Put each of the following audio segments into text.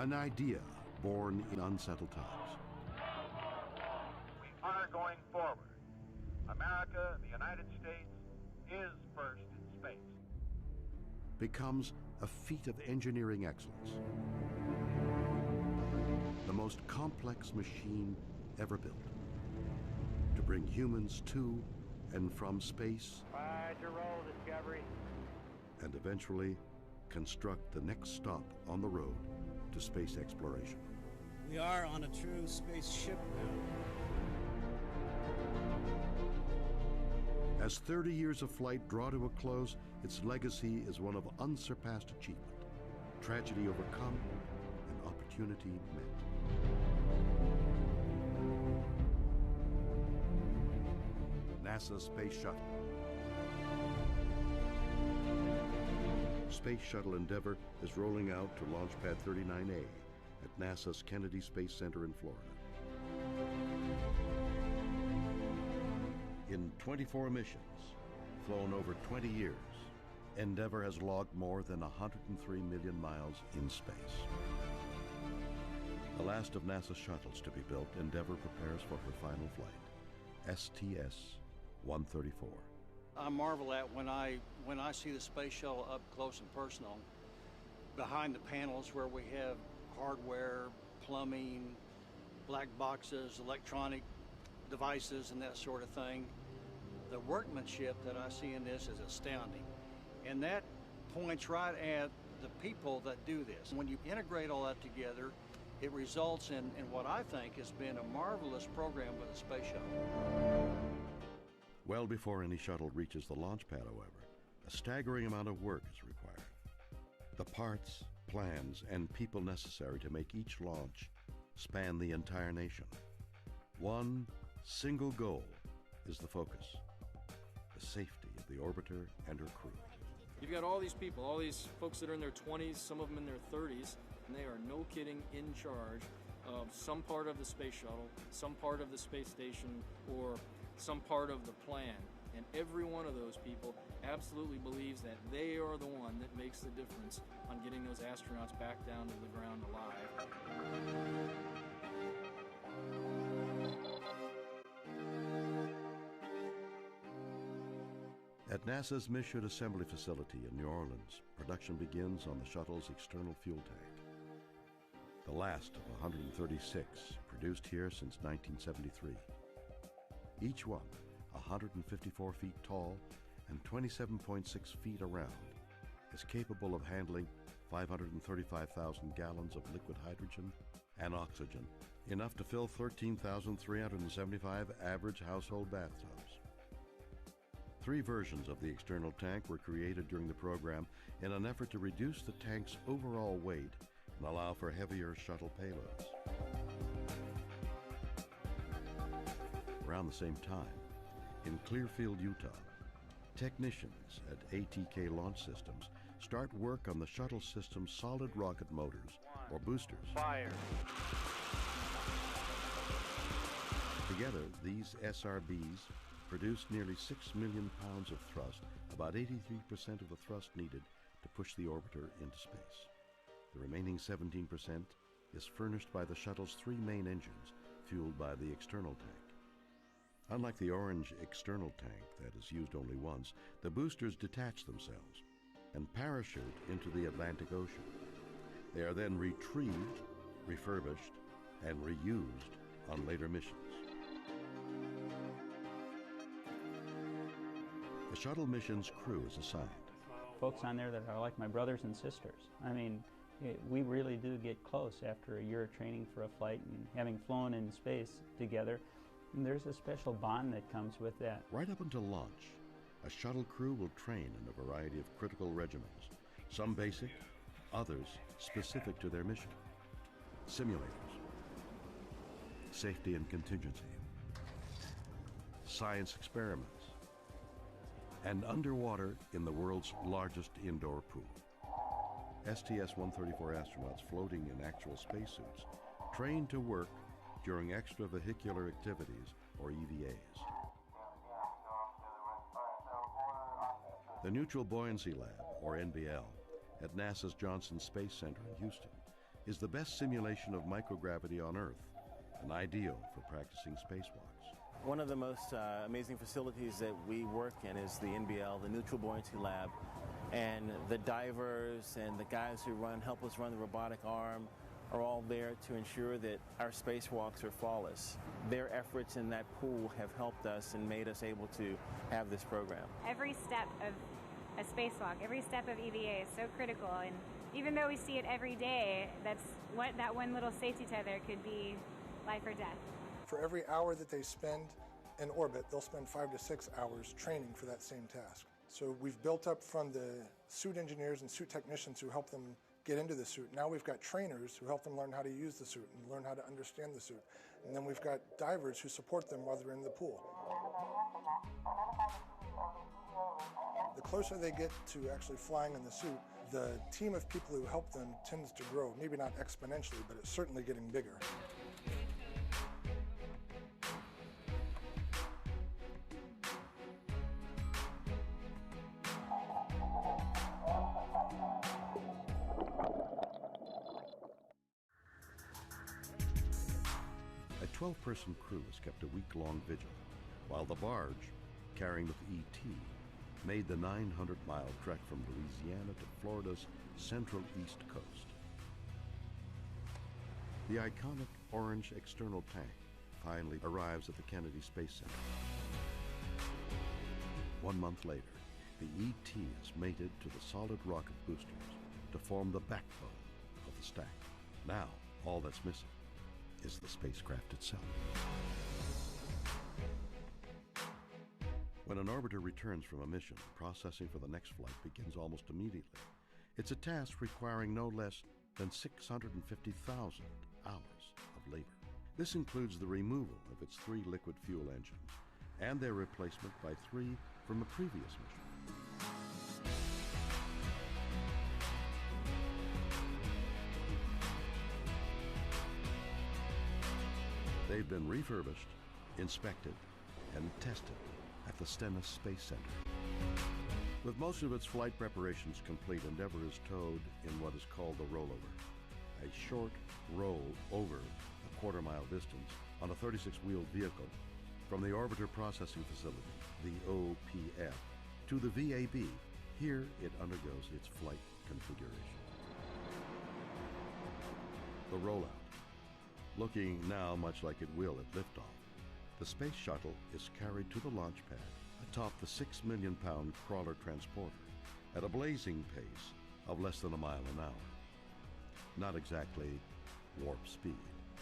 An idea born in unsettled times. We are going forward. America, the United States, is first in space. Becomes a feat of engineering excellence. The most complex machine ever built to bring humans to and from space. Roger, roll, Discovery. And eventually construct the next stop on the road to space exploration. We are on a true spaceship now. As 30 years of flight draw to a close, its legacy is one of unsurpassed achievement, tragedy overcome, and opportunity met. NASA's Space Shuttle. Space Shuttle Endeavour is rolling out to Launch Pad 39A at NASA's Kennedy Space Center in Florida. In 24 missions, flown over 20 years, Endeavour has logged more than 103 million miles in space. The last of NASA's shuttles to be built, Endeavour prepares for her final flight, STS-134. I marvel at when I see the space shuttle up close and personal, behind the panels where we have hardware, plumbing, black boxes, electronic devices, and that sort of thing. The workmanship that I see in this is astounding. And that points right at the people that do this. When you integrate all that together, it results in what I think has been a marvelous program with a space shuttle. Well before any shuttle reaches the launch pad, however, a staggering amount of work is required. The parts, plans, and people necessary to make each launch span the entire nation. One single goal is the focus: the safety of the orbiter and her crew. You've got all these people, all these folks that are in their 20s, some of them in their 30s, and they are, no kidding, in charge of some part of the space shuttle, some part of the space station, or some part of the plan. And every one of those people absolutely believes that they are the one that makes the difference on getting those astronauts back down to the ground alive. At NASA's Mission Assembly Facility in New Orleans, production begins on the shuttle's external fuel tank. The last of 136 produced here since 1973. Each one 154 feet tall and 27.6 feet around, is capable of handling 535,000 gallons of liquid hydrogen and oxygen, enough to fill 13,375 average household bathtubs. 3 versions of the external tank were created during the program in an effort to reduce the tank's overall weight and allow for heavier shuttle payloads. Around the same time, in Clearfield, Utah, technicians at ATK Launch Systems start work on the shuttle system's solid rocket motors, or boosters. Fire. Together, these SRBs produce nearly 6 million pounds of thrust, about 83% of the thrust needed to push the orbiter into space. The remaining 17% is furnished by the shuttle's 3 main engines, fueled by the external tank. Unlike the orange external tank that is used only once, the boosters detach themselves and parachute into the Atlantic Ocean. They are then retrieved, refurbished, and reused on later missions. The shuttle mission's crew is assigned. Folks on there that are like my brothers and sisters. I mean, we really do get close after a year of training for a flight and having flown in space together. And there's a special bond that comes with that. Right up until launch, a shuttle crew will train in a variety of critical regimens, some basic, others specific to their mission. Simulators, safety and contingency, science experiments, and underwater in the world's largest indoor pool. STS-134 astronauts floating in actual spacesuits, trained to work during extravehicular activities, or EVAs. The Neutral Buoyancy Lab, or NBL, at NASA's Johnson Space Center in Houston, is the best simulation of microgravity on Earth, an ideal for practicing spacewalks. One of the most amazing facilities that we work in is the NBL, the Neutral Buoyancy Lab. And the divers and the guys who help us run the robotic arm are all there to ensure that our spacewalks are flawless. Their efforts in that pool have helped us and made us able to have this program. Every step of a spacewalk, every step of EVA is so critical, and even though we see it every day, that one little safety tether could be life or death. For every hour that they spend in orbit, they'll spend 5 to 6 hours training for that same task. So we've built up from the suit engineers and suit technicians who help them get into the suit. Now we've got trainers who help them learn how to use the suit and learn how to understand the suit. And then we've got divers who support them while they're in the pool. The closer they get to actually flying in the suit, the team of people who help them tends to grow. Maybe not exponentially, but it's certainly getting bigger. A 12-person crew has kept a week-long vigil, while the barge, carrying the ET, made the 900-mile trek from Louisiana to Florida's central east coast. The iconic orange external tank finally arrives at the Kennedy Space Center. 1 month later, the ET is mated to the solid rocket boosters to form the backbone of the stack. Now, all that's missing is the spacecraft itself. When an orbiter returns from a mission, processing for the next flight begins almost immediately. It's a task requiring no less than 650,000 hours of labor. This includes the removal of its 3 liquid fuel engines and their replacement by 3 from a previous mission. They've been refurbished, inspected, and tested at the Stennis Space Center. With most of its flight preparations complete, Endeavour is towed in what is called the rollover, a short roll over a quarter-mile distance on a 36-wheeled vehicle from the Orbiter Processing Facility, the OPF, to the VAB. Here it undergoes its flight configuration. The rollout. Looking now much like it will at liftoff, the Space Shuttle is carried to the launch pad atop the 6 million-pound crawler transporter at a blazing pace of less than a mile an hour. Not exactly warp speed.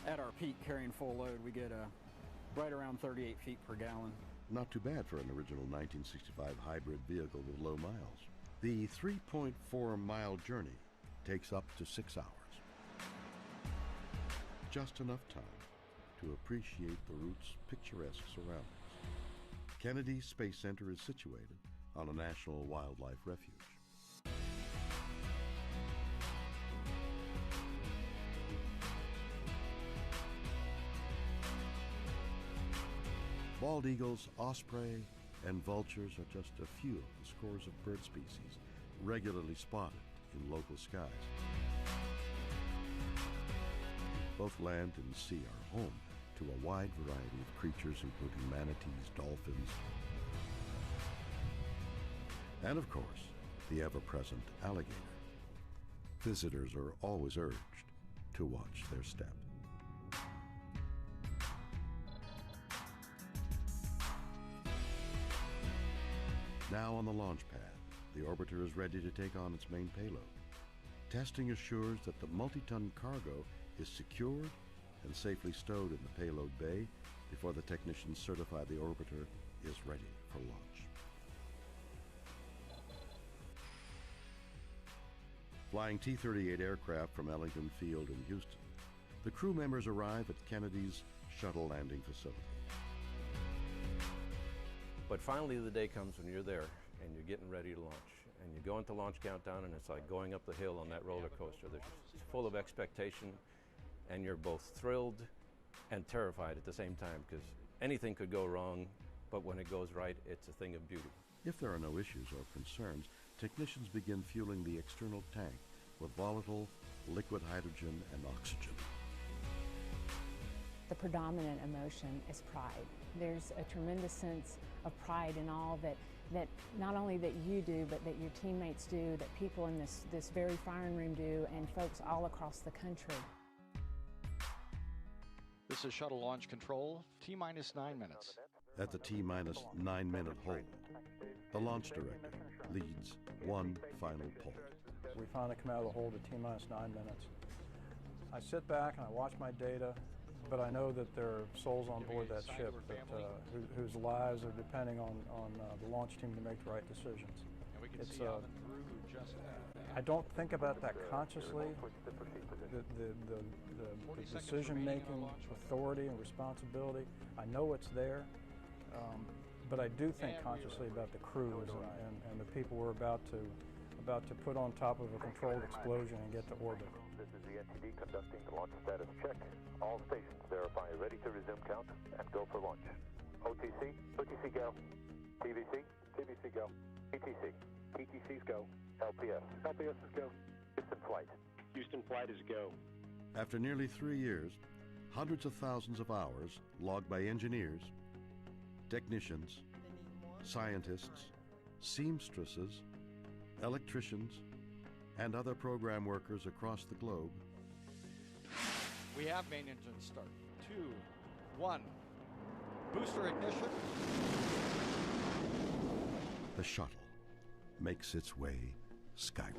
At our peak carrying full load, we get right around 38 feet per gallon. Not too bad for an original 1965 hybrid vehicle with low miles. The 3.4-mile journey takes up to 6 hours. Just enough time to appreciate the route's picturesque surroundings. Kennedy Space Center is situated on a national wildlife refuge. Bald eagles, osprey, and vultures are just a few of the scores of bird species regularly spotted in local skies. Both land and sea are home to a wide variety of creatures, including manatees, dolphins, and of course, the ever-present alligator. Visitors are always urged to watch their step. Now on the launch pad, the orbiter is ready to take on its main payload. Testing assures that the multi-ton cargo is secured and safely stowed in the payload bay before the technicians certify the orbiter is ready for launch. Flying T-38 aircraft from Ellington Field in Houston, the crew members arrive at Kennedy's shuttle landing facility. But finally the day comes when you're there and you're getting ready to launch. And you go into launch countdown and it's like going up the hill on that roller coaster. It's full of expectation and you're both thrilled and terrified at the same time because anything could go wrong, but when it goes right, it's a thing of beauty. If there are no issues or concerns, technicians begin fueling the external tank with volatile liquid hydrogen and oxygen. The predominant emotion is pride. There's a tremendous sense of pride in all that not only that you do, but that your teammates do, that people in this very firing room do, and folks all across the country. This is shuttle launch control, T-minus 9 minutes. At the T-minus 9-minute hold, the launch director leads one final pull. We finally come out of the hold at T-minus 9 minutes. I sit back and I watch my data, but I know that there are souls on board that ship whose lives are depending on the launch team to make the right decisions. I don't think about that consciously. The decision-making authority and responsibility, I know it's there, but I do think consciously about the crews and the people we're about to put on top of a controlled explosion and get to orbit. This is the NTD conducting the launch status check. All stations verify ready to resume count and go for launch. OTC, OTC go. TVC, TVC go. PTC, PTC's go. LPS, LPS is go. Houston flight. Houston flight is go. After nearly 3 years, hundreds of thousands of hours logged by engineers, technicians, scientists, seamstresses, electricians, and other program workers across the globe. We have main engine start. 2, 1. Booster ignition. The shuttle makes its way skyward.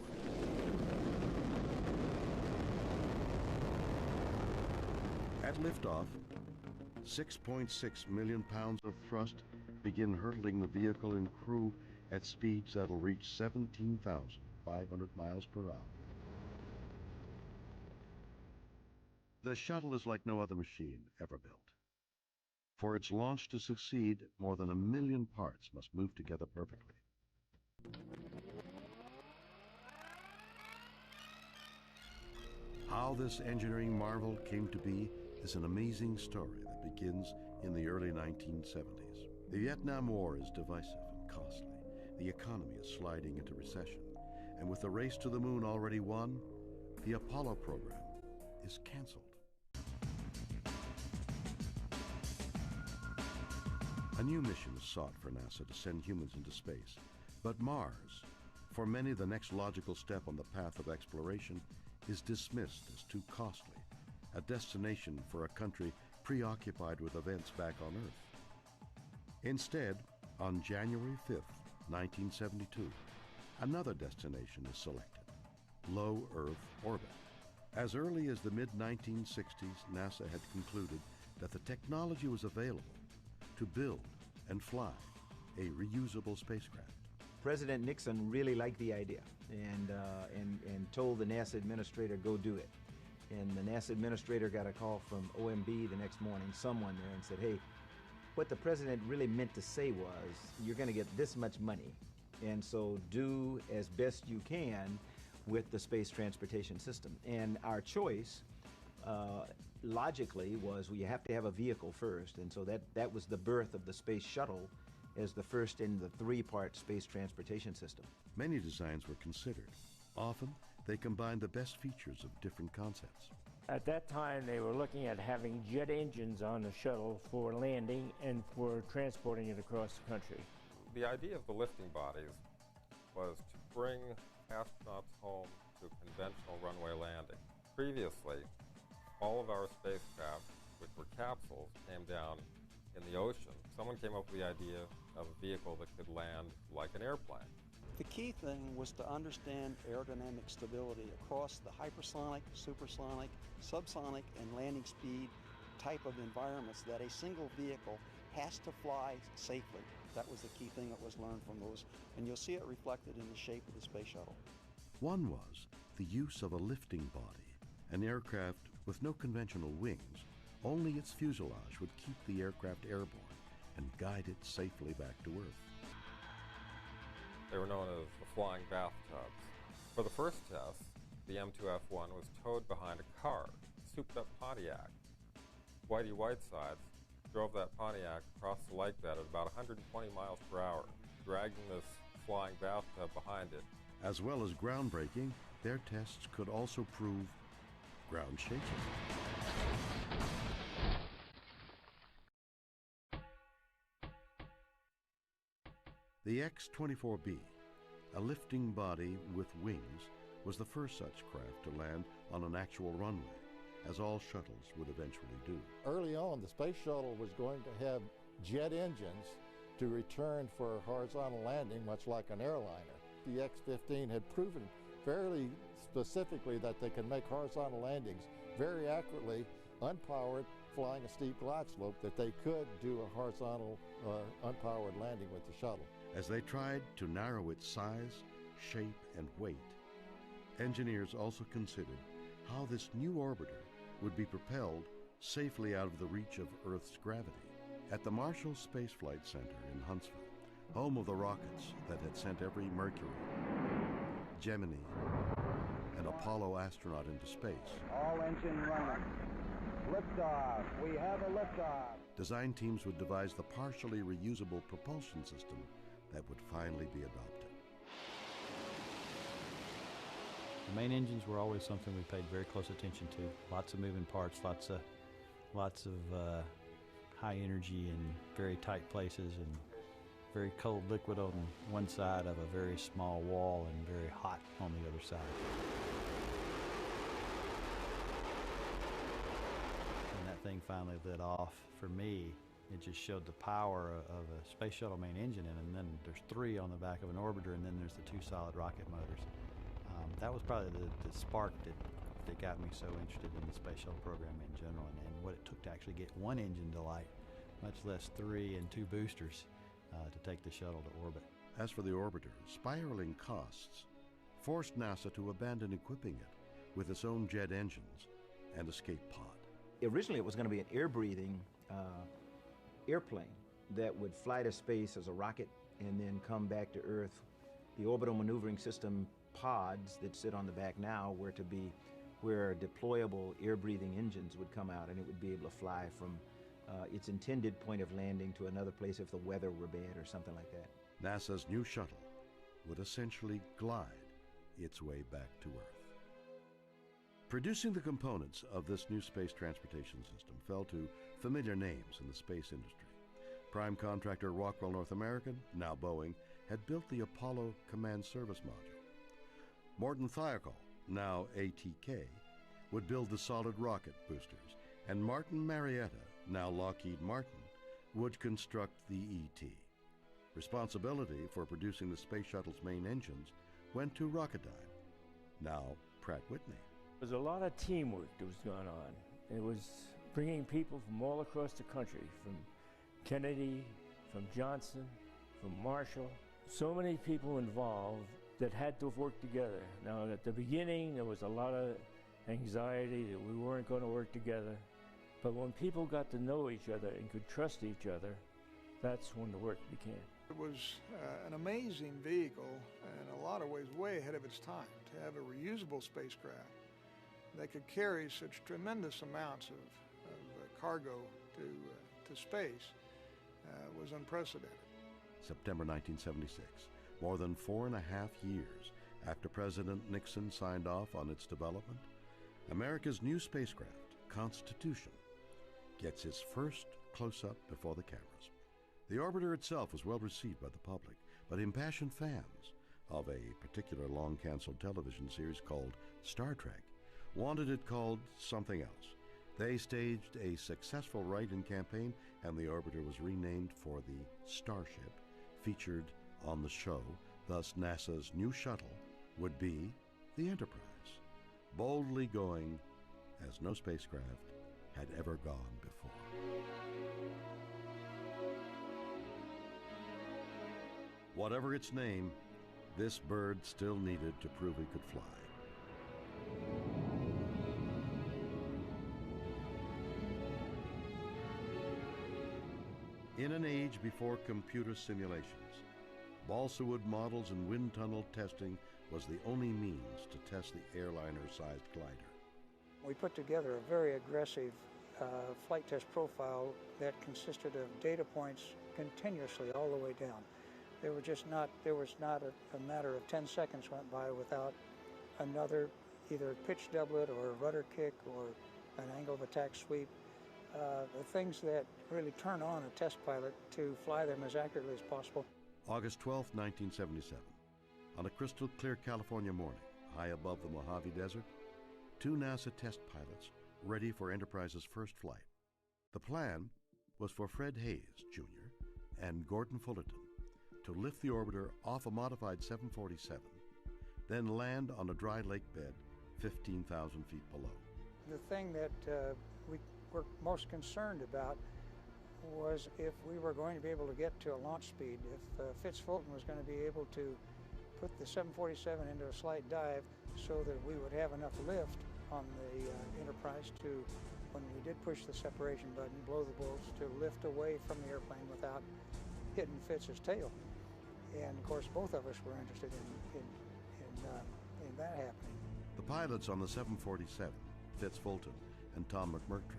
At liftoff, 6.6 million pounds of thrust begin hurtling the vehicle and crew at speeds that'll reach 17,500 miles per hour. The shuttle is like no other machine ever built. For its launch to succeed, more than 1 million parts must move together perfectly. How this engineering marvel came to be is an amazing story that begins in the early 1970s. The Vietnam War is divisive and costly. The economy is sliding into recession. And with the race to the moon already won, the Apollo program is canceled. A new mission is sought for NASA to send humans into space. But Mars, for many the next logical step on the path of exploration, is dismissed as too costly, a destination for a country preoccupied with events back on Earth. Instead, on January 5th, 1972, another destination is selected, low Earth orbit. As early as the mid-1960s, NASA had concluded that the technology was available to build and fly a reusable spacecraft. President Nixon really liked the idea and told the NASA administrator, go do it. And the NASA administrator got a call from OMB the next morning, someone there, and said, hey, what the president really meant to say was, you're going to get this much money, and so do as best you can with the space transportation system. And our choice, logically, was, well, you have to have a vehicle first, and so that was the birth of the Space Shuttle as the first in the 3-part space transportation system. Many designs were considered. Often, they combined the best features of different concepts. At that time, they were looking at having jet engines on the shuttle for landing and for transporting it across the country. The idea of the lifting bodies was to bring astronauts home to conventional runway landing. Previously, all of our spacecraft, which were capsules, came down in the ocean. Someone came up with the idea of a vehicle that could land like an airplane. The key thing was to understand aerodynamic stability across the hypersonic, supersonic, subsonic, and landing speed type of environments that a single vehicle has to fly safely. That was the key thing that was learned from those, and you'll see it reflected in the shape of the Space Shuttle. One was the use of a lifting body, an aircraft with no conventional wings. Only its fuselage would keep the aircraft airborne and guide it safely back to Earth. They were known as the flying bathtubs. For the first test, the M2F1 was towed behind a car, a souped-up Pontiac. Whitey Whitesides drove that Pontiac across the lake bed at about 120 miles per hour, dragging this flying bathtub behind it. As well as groundbreaking, their tests could also prove ground shaking. The X-24B, a lifting body with wings, was the first such craft to land on an actual runway, as all shuttles would eventually do. Early on, the Space Shuttle was going to have jet engines to return for a horizontal landing, much like an airliner. The X-15 had proven fairly specifically that they could make horizontal landings very accurately, unpowered, flying a steep glide slope, that they could do a horizontal, unpowered landing with the shuttle. As they tried to narrow its size, shape, and weight, engineers also considered how this new orbiter would be propelled safely out of the reach of Earth's gravity. At the Marshall Space Flight Center in Huntsville, home of the rockets that had sent every Mercury, Gemini, and Apollo astronaut into space. All engine running. Liftoff. We have a liftoff. Design teams would devise the partially reusable propulsion system that would finally be adopted. The main engines were always something we paid very close attention to. Lots of moving parts, lots of high energy in very tight places, and very cold liquid on one side of a very small wall and very hot on the other side. When that thing finally lit off, for me, it just showed the power of a space shuttle main engine, and then there's 3 on the back of an orbiter, and then there's the 2 solid rocket motors. That was probably the spark that got me so interested in the space shuttle program in general, and what it took to actually get 1 engine to light, much less 3 and 2 boosters to take the shuttle to orbit. As for the orbiter, spiraling costs forced NASA to abandon equipping it with its own jet engines and escape pod. Originally, it was going to be an air-breathing airplane that would fly to space as a rocket and then come back to Earth. The orbital maneuvering system pods that sit on the back now were to be where deployable air-breathing engines would come out, and it would be able to fly from its intended point of landing to another place if the weather were bad or something like that. NASA's new shuttle would essentially glide its way back to Earth. Producing the components of this new space transportation system fell to familiar names in the space industry. Prime contractor Rockwell North American, now Boeing, had built the Apollo Command Service Module. Morton Thiokol, now ATK, would build the solid rocket boosters, and Martin Marietta, now Lockheed Martin, would construct the ET. Responsibility for producing the Space Shuttle's main engines went to Rocketdyne, now Pratt Whitney. There was a lot of teamwork that was going on. It was bringing people from all across the country, from Kennedy, from Johnson, from Marshall. So many people involved that had to work together. Now, at the beginning, there was a lot of anxiety that we weren't going to work together. But when people got to know each other and could trust each other, that's when the work began. It was an amazing vehicle, and in a lot of ways way ahead of its time. To have a reusable spacecraft that could carry such tremendous amounts of cargo to space was unprecedented. September 1976, more than 4.5 years after President Nixon signed off on its development, America's new spacecraft, Constitution, gets its first close-up before the cameras. The orbiter itself was well received by the public, but impassioned fans of a particular long-canceled television series called Star Trek wanted it called something else. They staged a successful write-in campaign, and the orbiter was renamed for the Starship featured on the show. Thus, NASA's new shuttle would be the Enterprise, boldly going as no spacecraft had ever gone before. Whatever its name, this bird still needed to prove it could fly. In an age before computer simulations, balsa wood models and wind tunnel testing was the only means to test the airliner-sized glider. We put together a very aggressive flight test profile that consisted of data points continuously all the way down. There was not a matter of 10 seconds went by without another either pitch doublet or rudder kick or an angle of attack sweep, the things that really turn on a test pilot to fly them as accurately as possible. August 12, 1977. On a crystal clear California morning, high above the Mojave Desert, two NASA test pilots ready for Enterprise's first flight. The plan was for Fred Hayes, Jr. and Gordon Fullerton to lift the orbiter off a modified 747, then land on a dry lake bed 15,000 feet below. The thing that we were most concerned about was if we were going to be able to get to a launch speed, if Fitz Fulton was going to be able to put the 747 into a slight dive so that we would have enough lift on the Enterprise to, when we did push the separation button, blow the bolts, to lift away from the airplane without hitting Fitz's tail. And of course, both of us were interested in that happening. The pilots on the 747, Fitz Fulton and Tom McMurtry,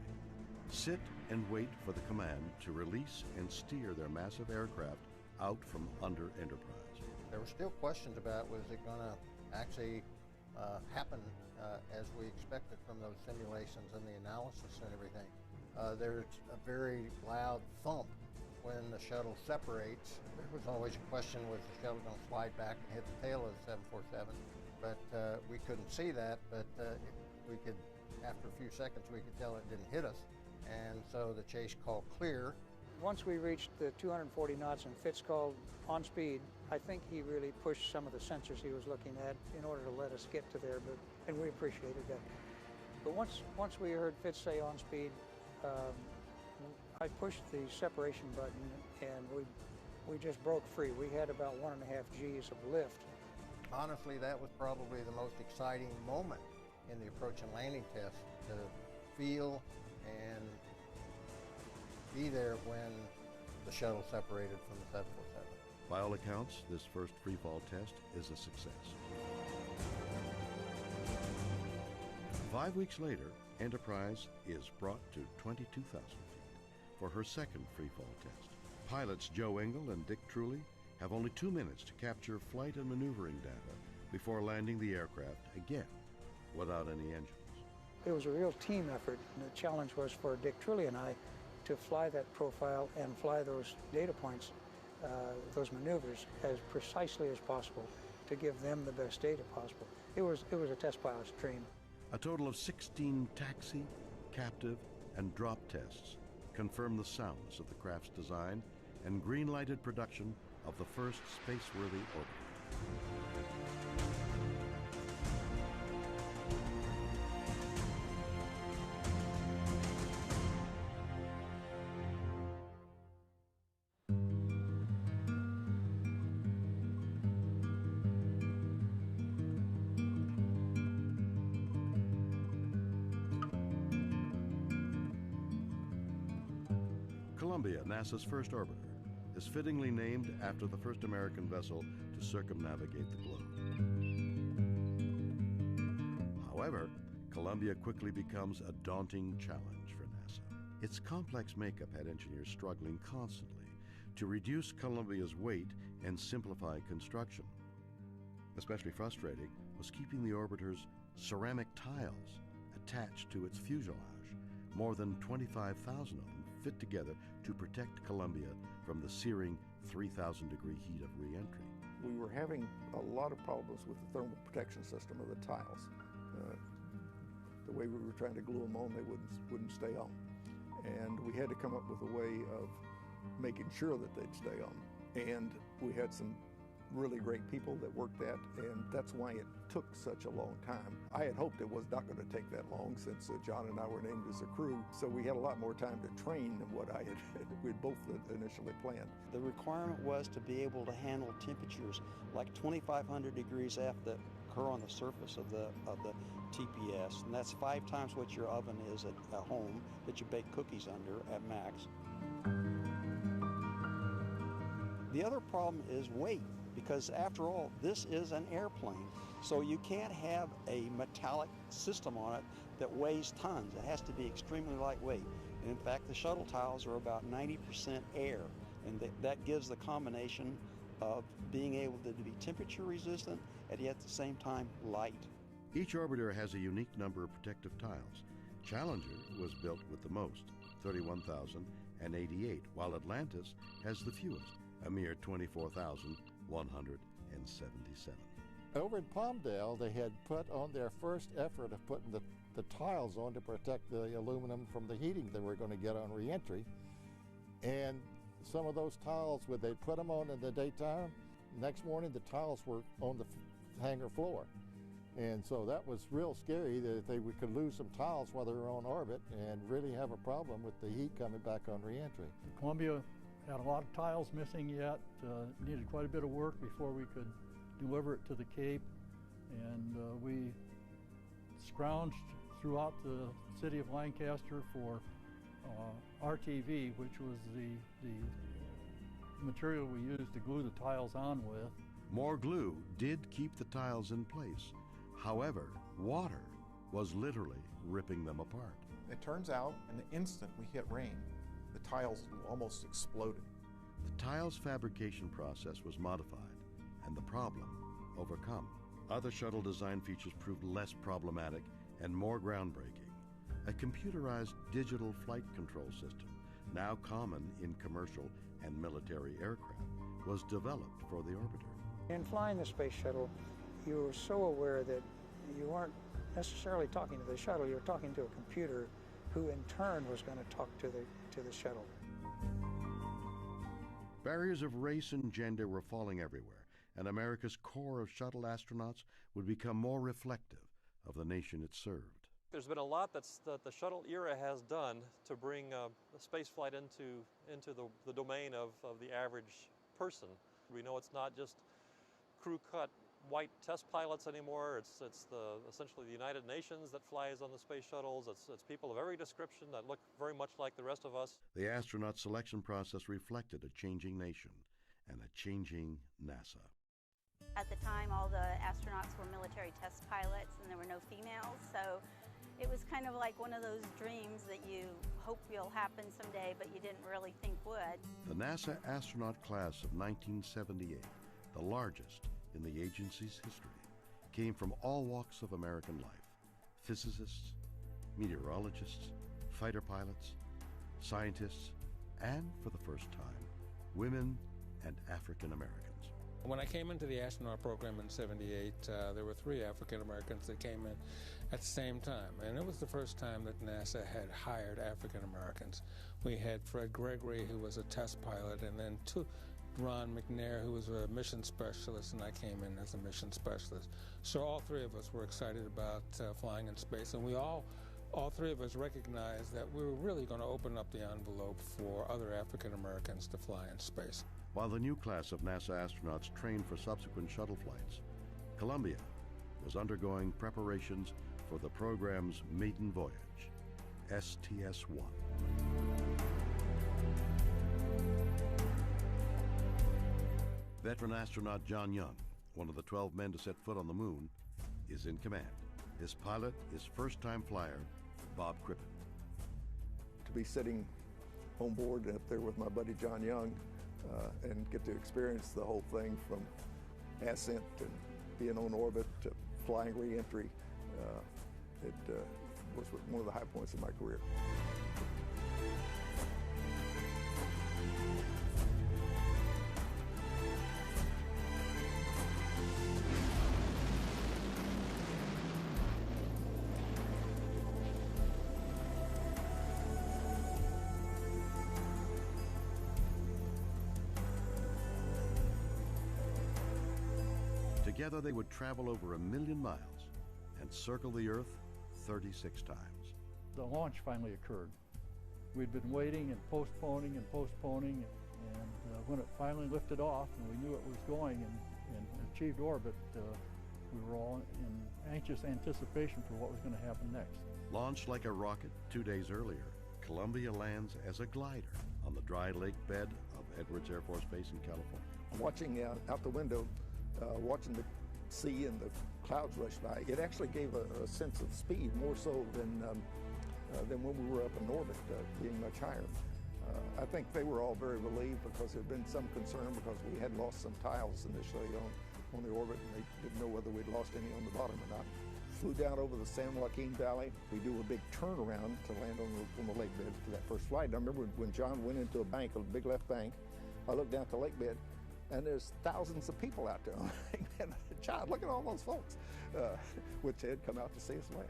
sit and wait for the command to release and steer their massive aircraft out from under Enterprise. There were still questions about, was it going to actually happen as we expected from those simulations and the analysis and everything. There's a very loud thump when the shuttle separates. There was always a question, was the shuttle going to slide back and hit the tail of the 747? But we couldn't see that, but we could, after a few seconds, we could tell it didn't hit us. And so the chase called clear. Once we reached the 240 knots and Fitz called on speed, I think he really pushed some of the sensors he was looking at in order to let us get to there, and we appreciated that. But once we heard Fitz say on speed, I pushed the separation button and we just broke free. We had about 1.5 Gs of lift. Honestly, that was probably the most exciting moment in the approach and landing test, to feel and be there when the shuttle separated from the 747. By all accounts, this first freefall test is a success. 5 weeks later, Enterprise is brought to 22,000 feet for her second freefall test. Pilots Joe Engel and Dick Truly have only 2 minutes to capture flight and maneuvering data before landing the aircraft again without any engines. It was a real team effort, and the challenge was for Dick Truly and I to fly that profile and fly those data points, those maneuvers, as precisely as possible to give them the best data possible. It was a test pilot's dream. A total of 16 taxi, captive, and drop tests confirmed the soundness of the craft's design and green-lighted production of the first space-worthy orbiter. Columbia, NASA's first orbiter, is fittingly named after the first American vessel to circumnavigate the globe. However, Columbia quickly becomes a daunting challenge for NASA. Its complex makeup had engineers struggling constantly to reduce Columbia's weight and simplify construction. Especially frustrating was keeping the orbiter's ceramic tiles attached to its fuselage. More than 25,000 of them fit together to protect Columbia from the searing 3,000-degree heat of re-entry. We were having a lot of problems with the thermal protection system of the tiles. The way we were trying to glue them on, they wouldn't stay on. And we had to come up with a way of making sure that they'd stay on. And we had some really great people that worked that, and that's why it took such a long time. I had hoped it was not going to take that long, since John and I were named as a crew, so we had a lot more time to train than what we'd both initially planned. The requirement was to be able to handle temperatures like 2,500 degrees F that occur on the surface of the TPS, and that's 5 times what your oven is at home that you bake cookies under at max. The other problem is weight, because after all, this is an airplane, so you can't have a metallic system on it that weighs tons. It has to be extremely lightweight. And in fact, the shuttle tiles are about 90% air, and that gives the combination of being able to be temperature resistant and yet at the same time light. Each orbiter has a unique number of protective tiles. Challenger was built with the most, 31,088, while Atlantis has the fewest, a mere 24,177. Over in Palmdale, they had put on their first effort of putting the tiles on to protect the aluminum from the heating they were going to get on reentry. And some of those tiles, when they put them on in the daytime, next morning the tiles were on the hangar floor. And so that was real scary that we could lose some tiles while they were on orbit and really have a problem with the heat coming back on reentry. Columbia had a lot of tiles missing yet, needed quite a bit of work before we could deliver it to the Cape, and we scrounged throughout the city of Lancaster for RTV, which was the material we used to glue the tiles on with. More glue did keep the tiles in place. However, water was literally ripping them apart. It turns out, in the instant we hit rain, the tiles almost exploded. The tiles fabrication process was modified, and the problem overcome. Other shuttle design features proved less problematic and more groundbreaking. A computerized digital flight control system, now common in commercial and military aircraft, was developed for the orbiter. In flying the space shuttle, you were so aware that you weren't necessarily talking to the shuttle, you were talking to a computer who in turn was going to talk to the shuttle. Barriers of race and gender were falling everywhere, and America's corps of shuttle astronauts would become more reflective of the nation it served. There's been a lot that the shuttle era has done to bring space flight into the domain of the average person. We know it's not just crew-cut white test pilots anymore. It's essentially the United Nations that flies on the space shuttles. It's people of every description that look very much like the rest of us. The astronaut selection process reflected a changing nation and a changing NASA. At the time, all the astronauts were military test pilots and there were no females, so it was kind of like one of those dreams that you hope will happen someday, but you didn't really think would. The NASA astronaut class of 1978, the largest in the agency's history, came from all walks of American life: physicists, meteorologists, fighter pilots, scientists, and for the first time, women and African Americans. When I came into the astronaut program in '78, there were 3 African Americans that came in at the same time, and it was the first time that NASA had hired African Americans. We had Fred Gregory, who was a test pilot, and then Ron McNair, who was a mission specialist, and I came in as a mission specialist. So all 3 of us were excited about flying in space, and all 3 of us recognized that we were really going to open up the envelope for other African Americans to fly in space. While the new class of NASA astronauts trained for subsequent shuttle flights, Columbia was undergoing preparations for the program's maiden voyage, STS-1. Veteran astronaut John Young, one of the 12 men to set foot on the moon, is in command. His pilot is first-time flyer Bob Crippen. To be sitting on board up there with my buddy John Young and get to experience the whole thing from ascent and being on orbit to flying re-entry, it was one of the high points of my career. Together they would travel over 1 million miles and circle the Earth 36 times. The launch finally occurred. We'd been waiting and postponing, and when it finally lifted off and we knew it was going and achieved orbit, we were all in anxious anticipation for what was going to happen next. Launched like a rocket 2 days earlier, Columbia lands as a glider on the dry lake bed of Edwards Air Force Base in California. Watching out the window, watching the sea and the clouds rush by, it actually gave a sense of speed, more so than when we were up in orbit, being much higher. I think they were all very relieved because there had been some concern because we had lost some tiles initially on the orbit, and they didn't know whether we'd lost any on the bottom or not. flew down over the San Joaquin Valley. We do a big turnaround to land on the lake bed for that first flight. And I remember when John went into a bank, a big left bank, I looked down at the lake bed, and there's thousands of people out there on the lake bed. John, look at all those folks, which had come out to see us land.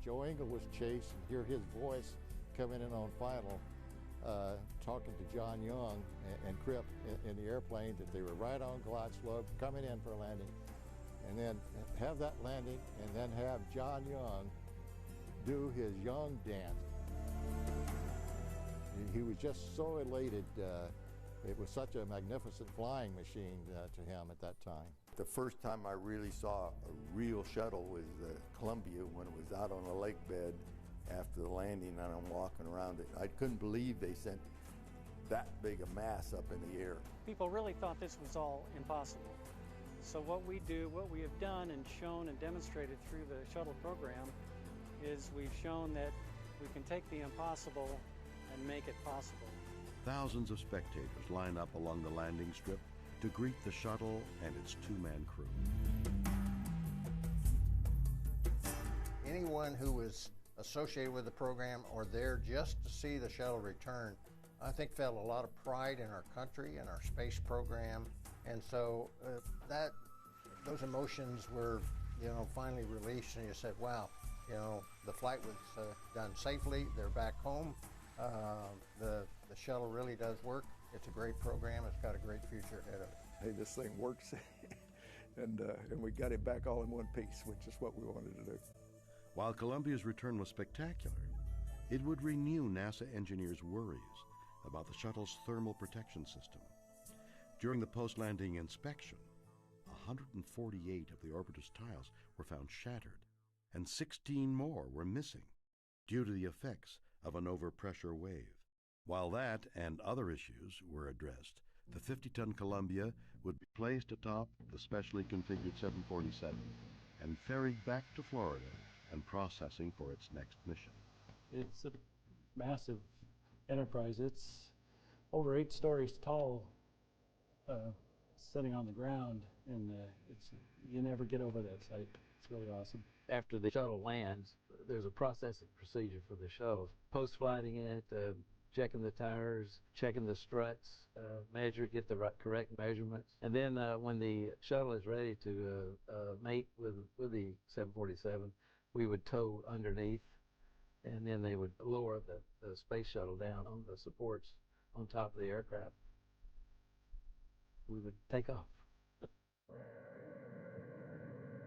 Joe Engle was chased, and hear his voice coming in on final, talking to John Young and Cripp in the airplane that they were right on glide slope, coming in for a landing. And then have that landing, and then have John Young do his Young dance. He was just so elated. It was such a magnificent flying machine to him at that time. The first time I really saw a real shuttle was Columbia, when it was out on the lake bed after the landing, and I'm walking around it. I couldn't believe they sent that big a mass up in the air. People really thought this was all impossible. So what we have done and shown and demonstrated through the shuttle program is we've shown that we can take the impossible and make it possible. Thousands of spectators line up along the landing strip to greet the shuttle and its two-man crew. Anyone who was associated with the program or there just to see the shuttle return, I think felt a lot of pride in our country and our space program. And so those emotions were, finally released, and you said, wow, the flight was done safely. They're back home. The shuttle really does work. It's a great program. It's got a great future ahead of it. Hey, this thing works, and we got it back all in one piece, which is what we wanted to do. While Columbia's return was spectacular, it would renew NASA engineers' worries about the shuttle's thermal protection system. During the post-landing inspection, 148 of the orbiter's tiles were found shattered, and 16 more were missing due to the effects of an overpressure wave. While that and other issues were addressed, the 50-ton Columbia would be placed atop the specially configured 747 and ferried back to Florida and processing for its next mission. It's a massive enterprise. It's over 8 stories tall, sitting on the ground, and you never get over that site. It's really awesome. After the shuttle lands, there's a processing procedure for the shuttle. Post-flighting it, checking the tires, checking the struts, get the correct measurements. And then when the shuttle is ready to mate with the 747, we would tow underneath, and then they would lower the space shuttle down on the supports on top of the aircraft. We would take off.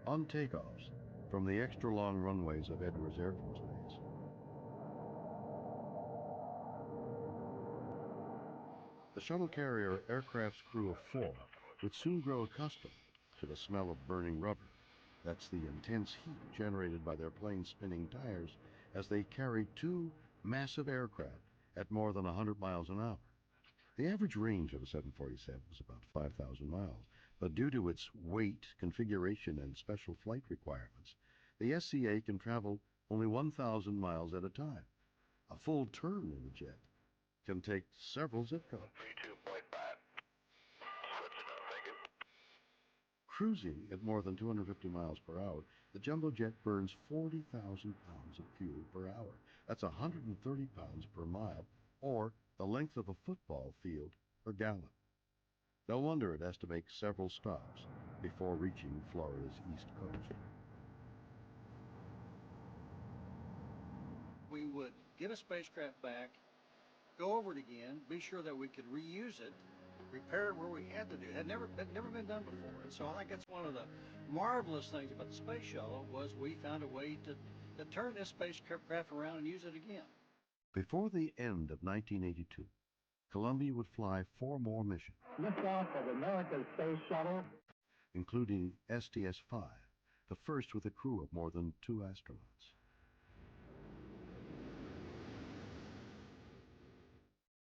On takeoffs from the extra-long runways of Edwards Air Force Base, the shuttle carrier aircraft's crew of 4 would soon grow accustomed to the smell of burning rubber. That's the intense heat generated by their plane's spinning tires as they carried 2 massive aircraft at more than 100 miles an hour. The average range of a 747 was about 5,000 miles, but due to its weight, configuration, and special flight requirements, the SCA can travel only 1,000 miles at a time. A full turn in the jet can take several zip codes. 32.5. Cruising at more than 250 miles per hour, the jumbo jet burns 40,000 pounds of fuel per hour. That's 130 pounds per mile, or the length of a football field per gallon. No wonder it has to make several stops before reaching Florida's east coast. We would get a spacecraft back, go over it again, be sure that we could reuse it, repair it where we had to do. It had never been done before. And so I think that's one of the marvelous things about the space shuttle was we found a way to turn this spacecraft around and use it again. Before the end of 1982, Columbia would fly 4 more missions. Liftoff of America's Space Shuttle, including STS-5, the first with a crew of more than 2 astronauts.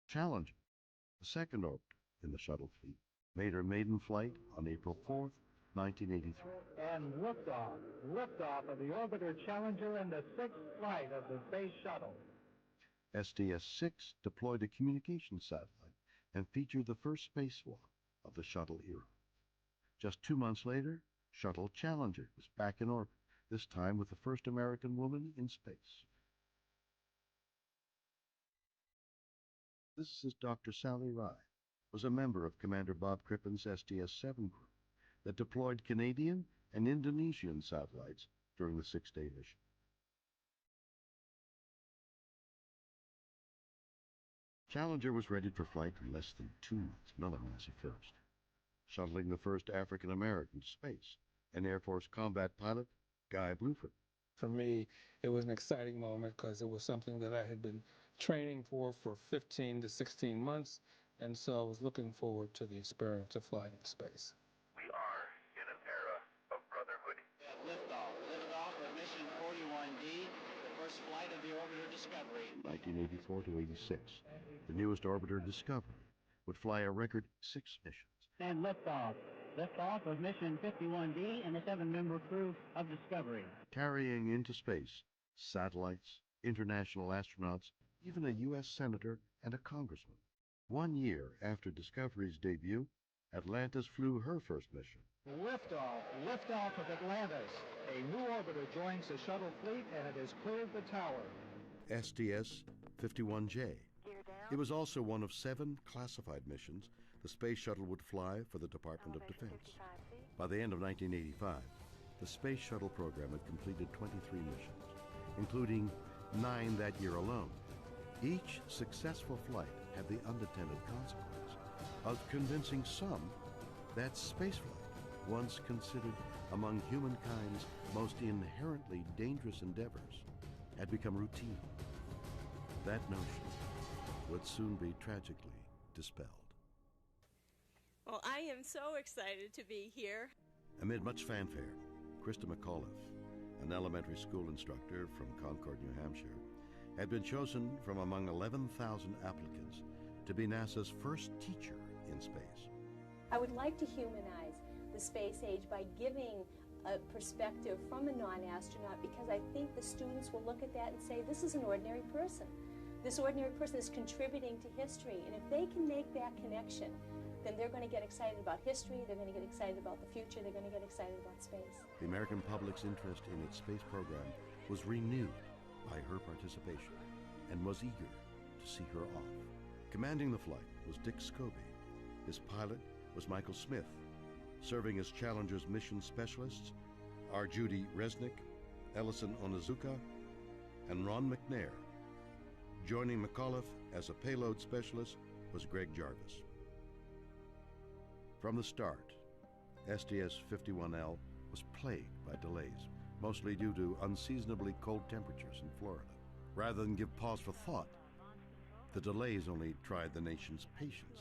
Challenger, the second orbiter in the shuttle fleet, made her maiden flight on April 4th, 1983. and liftoff of the orbiter Challenger and the 6th flight of the Space Shuttle. STS-6 deployed a communications satellite and featured the first spacewalk of the shuttle era. Just 2 months later, Shuttle Challenger was back in orbit, this time with the first American woman in space. Physicist Dr. Sally Rye was a member of Commander Bob Crippen's STS-7 group that deployed Canadian and Indonesian satellites during the 6-day mission. Challenger was ready for flight in less than 2 months, Melanesi first, shuttling the first African-American to space, and Air Force combat pilot Guy Bluford. For me, it was an exciting moment because it was something that I had been training for 15 to 16 months, and so I was looking forward to the experience of flying in space. We are in an era of brotherhood. Liftoff of mission 41D, the first flight of the orbiter Discovery. 1984 to 86, the newest orbiter Discovery would fly a record 6 missions. And liftoff. Liftoff of mission 51D and the 7-member crew of Discovery. Carrying into space satellites, international astronauts, even a U.S. senator and a congressman. 1 year after Discovery's debut, Atlantis flew her first mission. Liftoff of Atlantis. A new orbiter joins the shuttle fleet and it has cleared the tower. STS-51J. It was also one of 7 classified missions the Space Shuttle would fly for the Department of Defense. By the end of 1985, the Space Shuttle program had completed 23 missions, including 9 that year alone. Each successful flight had the unintended consequence of convincing some that spaceflight, once considered among humankind's most inherently dangerous endeavors, had become routine. That notion would soon be tragically dispelled. Well, I am so excited to be here. Amid much fanfare, Krista McAuliffe, an elementary school instructor from Concord, New Hampshire, had been chosen from among 11,000 applicants to be NASA's first teacher in space. I would like to humanize the space age by giving a perspective from a non-astronaut, because I think the students will look at that and say, this is an ordinary person. This ordinary person is contributing to history, and if they can make that connection, then they're going to get excited about history, they're going to get excited about the future, they're going to get excited about space. The American public's interest in its space program was renewed by her participation and was eager to see her off. Commanding the flight was Dick Scobie. His pilot was Michael Smith. Serving as Challenger's mission specialists are Judy Resnick, Ellison Onizuka, and Ron McNair. Joining McAuliffe as a payload specialist was Greg Jarvis. From the start, STS-51L was plagued by delays, mostly due to unseasonably cold temperatures in Florida. Rather than give pause for thought, the delays only tried the nation's patience.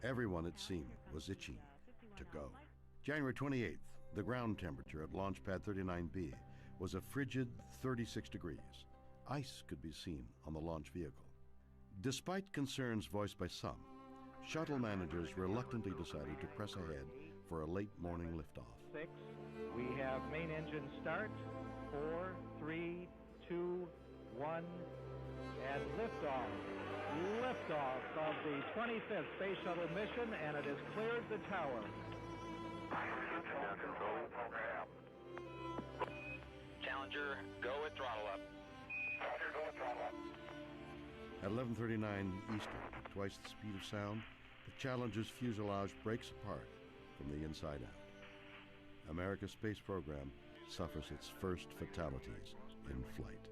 Everyone, it seemed, was itching to go. January 28th, the ground temperature at Launch Pad 39B was a frigid 36 degrees. Ice could be seen on the launch vehicle. Despite concerns voiced by some, shuttle managers reluctantly decided to press ahead for a late morning liftoff. 6. We have main engine start. 4, 3, 2, 1, and liftoff. Liftoff of the 25th Space Shuttle mission, and it has cleared the tower. Challenger, go with throttle up. Challenger, go with throttle up. At 11:39 Eastern, twice the speed of sound, the Challenger's fuselage breaks apart from the inside out. America's space program suffers its first fatalities in flight.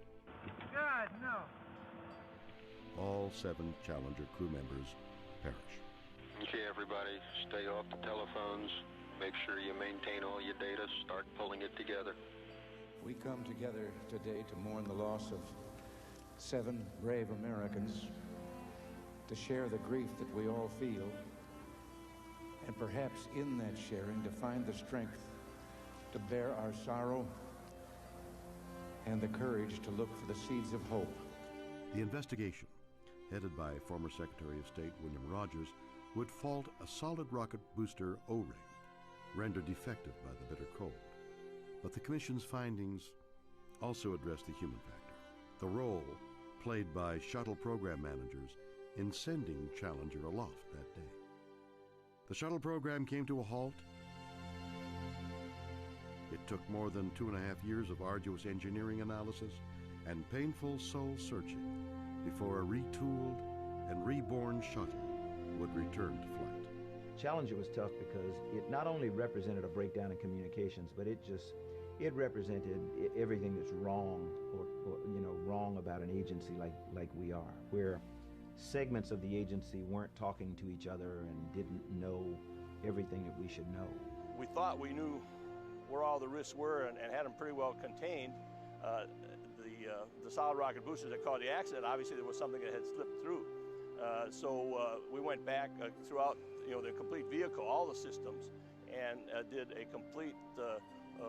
God, no. All 7 Challenger crew members perish. Okay, everybody, stay off the telephones. Make sure you maintain all your data. Start pulling it together. We come together today to mourn the loss of 7 brave Americans, to share the grief that we all feel, and perhaps in that sharing to find the strength to bear our sorrow and the courage to look for the seeds of hope. The investigation, headed by former Secretary of State William Rogers, would fault a solid rocket booster O-ring, rendered defective by the bitter cold. But the Commission's findings also addressed the human factor, the role played by shuttle program managers in sending Challenger aloft that day. The shuttle program came to a halt It took more than 2.5 years of arduous engineering analysis and painful soul searching before a retooled and reborn shuttle would return to flight. Challenger was tough because it not only represented a breakdown in communications, but it represented everything that's wrong or wrong about an agency like we are, where segments of the agency weren't talking to each other and didn't know everything that we should know. We thought we knew where all the risks were and had them pretty well contained. The solid rocket boosters that caused the accident, obviously there was something that had slipped through. So we went back throughout the complete vehicle, all the systems, and did a complete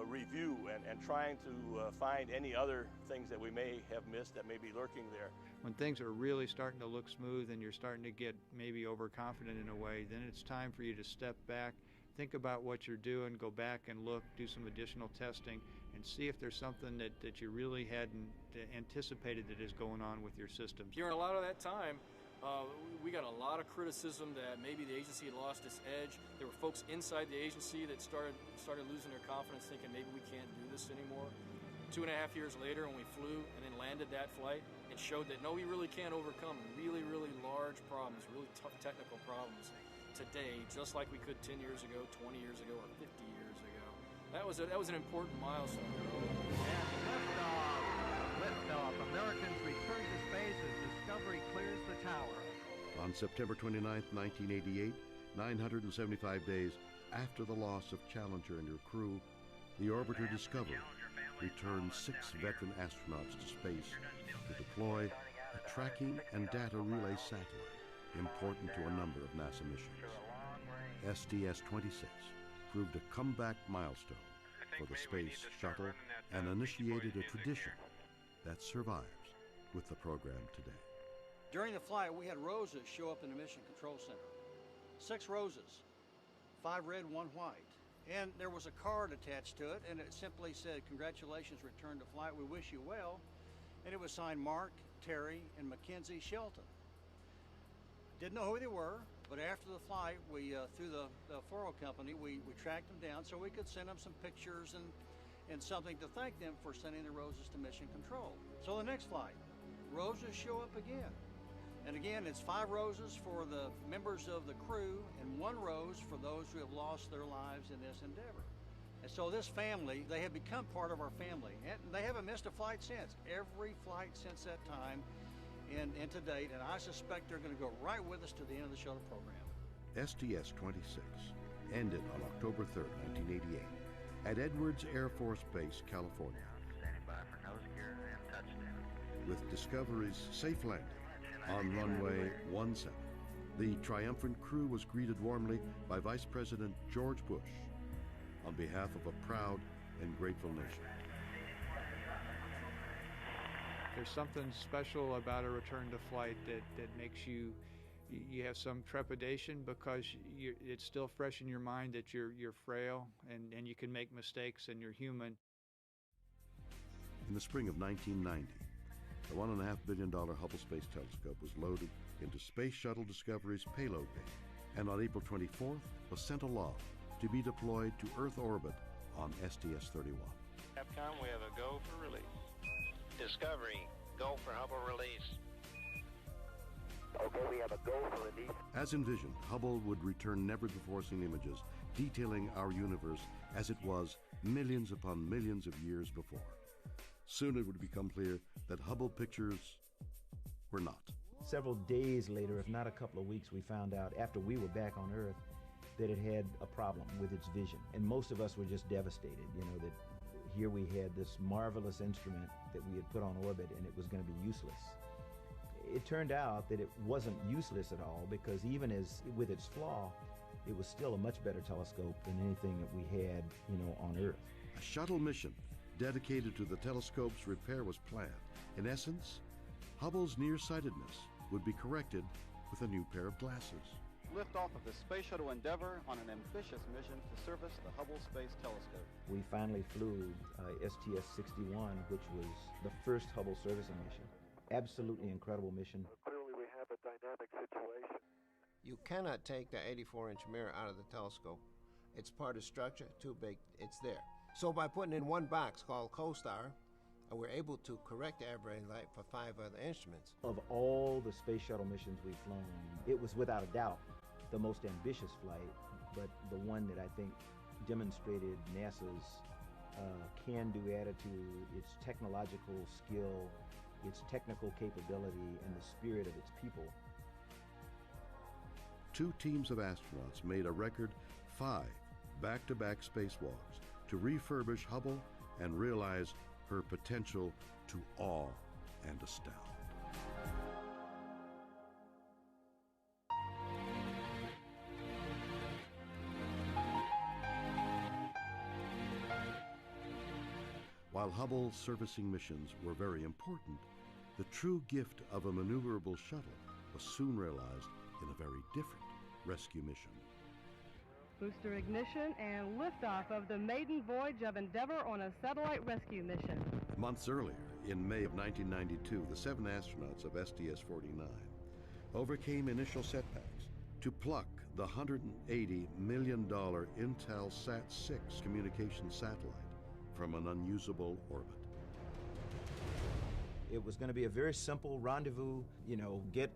review and trying to find any other things that we may have missed that may be lurking there. When things are really starting to look smooth and you're starting to get maybe overconfident in a way, then it's time for you to step back, think about what you're doing, go back and look, do some additional testing, and see if there's something that you really hadn't anticipated that is going on with your systems. During a lot of that time, we got a lot of criticism that maybe the agency had lost its edge. There were folks inside the agency that started losing their confidence, thinking maybe we can't do this anymore. 2.5 years later, when we flew and then landed that flight, it showed that no, we really can overcome really, really large problems, really tough technical problems today, just like we could 10 years ago, 20 years ago, or 50 years ago. That was an important milestone. And liftoff. Americans return to space as Discovery clears the tower. On September 29, 1988, 975 days after the loss of Challenger and her crew, the orbiter Discovery returned 6 veteran astronauts to space to deploy a tracking and data relay satellite important to a number of NASA missions. STS-26 proved a comeback milestone for the Space Shuttle and initiated a tradition that survives with the program today. During the flight, we had roses show up in the Mission Control Center. 6 roses, 5 red, 1 white. And there was a card attached to it, and it simply said, "Congratulations, return to flight, we wish you well." And it was signed Mark, Terry, and Mackenzie Shelton. Didn't know who they were, but after the flight, we through the Foro company, we tracked them down so we could send them some pictures and something to thank them for sending the roses to Mission Control. So the next flight, roses show up again. And again, it's 5 roses for the members of the crew and 1 rose for those who have lost their lives in this endeavor. And so this family, they have become part of our family, and they haven't missed a flight since. Every flight since that time and to date, and I suspect they're going to go right with us to the end of the shuttle program. STS-26 ended on October 3, 1988, at Edwards Air Force Base, California. Standing by for nose gear and touchdown. With Discovery's safe landing on runway 17, the triumphant crew was greeted warmly by Vice President George Bush on behalf of a proud and grateful nation. There's something special about a return to flight that makes you have some trepidation because it's still fresh in your mind that you're frail and you can make mistakes and you're human. In the spring of 1990, the $1.5 billion Hubble Space Telescope was loaded into Space Shuttle Discovery's payload bay, and on April 24th was sent aloft to be deployed to Earth orbit on STS-31. Capcom, we have a go for release. Discovery, go for Hubble release. Okay, we have a go for release. As envisioned, Hubble would return never-before-seen images detailing our universe as it was millions upon millions of years before. Soon it would become clear that Hubble pictures were not. Several days later, if not a couple of weeks, we found out after we were back on Earth that it had a problem with its vision. And most of us were just devastated, that here we had this marvelous instrument that we had put on orbit and it was going to be useless. It turned out that it wasn't useless at all because even with its flaw, it was still a much better telescope than anything that we had, on Earth. A shuttle mission dedicated to the telescope's repair was planned. In essence, Hubble's nearsightedness would be corrected with a new pair of glasses. Liftoff of the Space Shuttle Endeavour on an ambitious mission to service the Hubble Space Telescope. We finally flew STS-61, which was the first Hubble servicing mission. Absolutely incredible mission. Clearly we have a dynamic situation. You cannot take the 84-inch mirror out of the telescope. It's part of structure, too big, it's there. So by putting in one box called CoStar, we're able to correct the aberrated light for 5 other instruments. Of all the space shuttle missions we've flown, it was without a doubt the most ambitious flight, but the one that I think demonstrated NASA's can-do attitude, its technological skill, its technical capability, and the spirit of its people. 2 teams of astronauts made a record 5 back-to-back spacewalks to refurbish Hubble and realize her potential to awe and astound. While Hubble's servicing missions were very important, the true gift of a maneuverable shuttle was soon realized in a very different rescue mission. Booster ignition and liftoff of the maiden voyage of Endeavour on a satellite rescue mission. Months earlier, in May of 1992, the 7 astronauts of STS-49 overcame initial setbacks to pluck the $180 million Intelsat-6 communication satellite from an unusable orbit. It was going to be a very simple rendezvous, get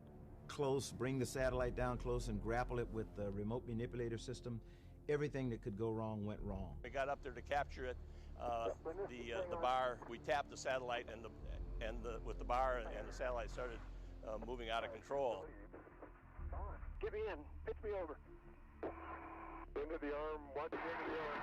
close, bring the satellite down close and grapple it with the remote manipulator system. Everything that could go wrong went wrong. We got up there to capture it. The bar, we tapped the satellite with the bar, and the satellite started moving out of control. Get me in. Pitch me over. Into the arm. Watch the end of the arm.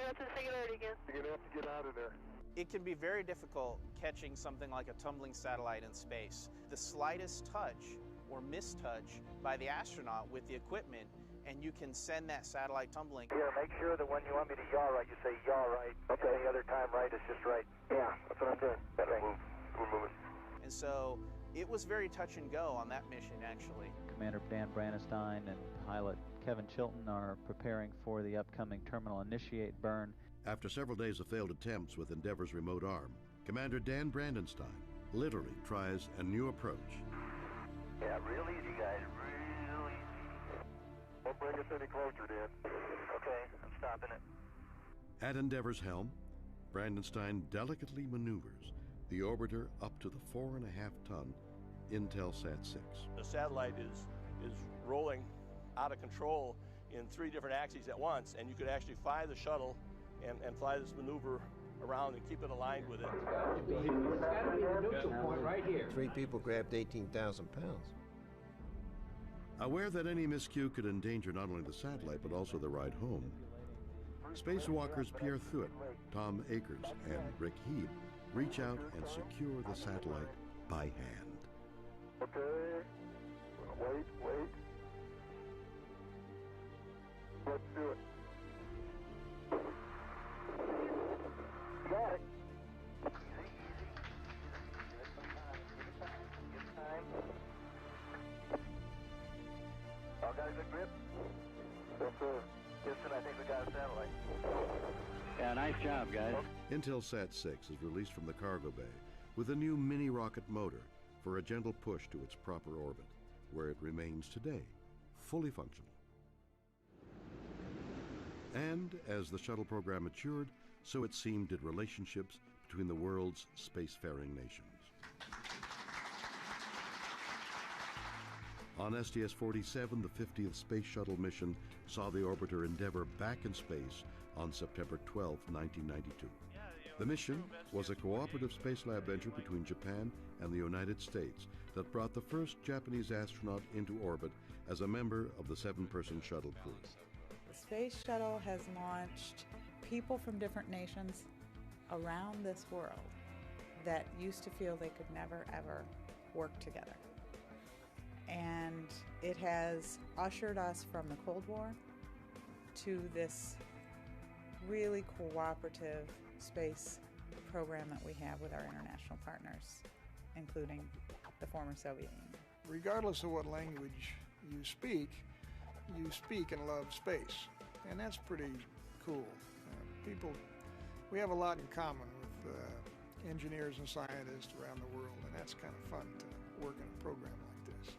That's a singularity again. You're going to have to get out of there. It can be very difficult catching something like a tumbling satellite in space. The slightest touch or mistouch by the astronaut with the equipment, and you can send that satellite tumbling. Here, make sure that when you want me to yaw right, you say yaw right. Okay. Any other time right is just right. Yeah, that's what I'm doing. Better move. We're moving. And so it was very touch and go on that mission, actually. Commander Dan Brandenstein and pilot Kevin Chilton are preparing for the upcoming terminal initiate burn. After several days of failed attempts with Endeavour's remote arm, Commander Dan Brandenstein literally tries a new approach. Yeah, real easy, guys. Real easy. Don't bring us any closer, Dan. Okay, I'm stopping it. At Endeavour's helm, Brandenstein delicately maneuvers the orbiter up to the 4.5-ton Intelsat-6. The satellite is rolling out of control in 3 different axes at once, and you could actually fly the shuttle and fly this maneuver around and keep it aligned with it. It's got to be the neutral point right here. 3 people grabbed 18,000 pounds. Aware that any miscue could endanger not only the satellite but also the ride home, spacewalkers Pierre Thuot, Tom Akers, and Rick Heeb reach out and secure the satellite by hand. Okay. Wait. Let's do it. Got it. Easy. Give it some time. Give it time. All got a good grip? Yes, sir. Houston, I think we got a satellite. Yeah, nice job, guys. Intelsat-6 is released from the cargo bay with a new mini-rocket motor for a gentle push to its proper orbit, where it remains today, fully functional. And as the shuttle program matured, so it seemed did relationships between the world's spacefaring nations. On STS-47, the 50th Space Shuttle mission saw the orbiter Endeavour back in space on September 12, 1992. The mission was a cooperative space lab venture between Japan and the United States that brought the first Japanese astronaut into orbit as a member of the 7-person shuttle crew. The Space Shuttle has launched people from different nations around this world that used to feel they could never, ever work together. And it has ushered us from the Cold War to this really cooperative space program that we have with our international partners, including the former Soviet Union. Regardless of what language you speak and love space, and that's pretty cool. We have a lot in common with engineers and scientists around the world, and that's kind of fun to work in a program like this.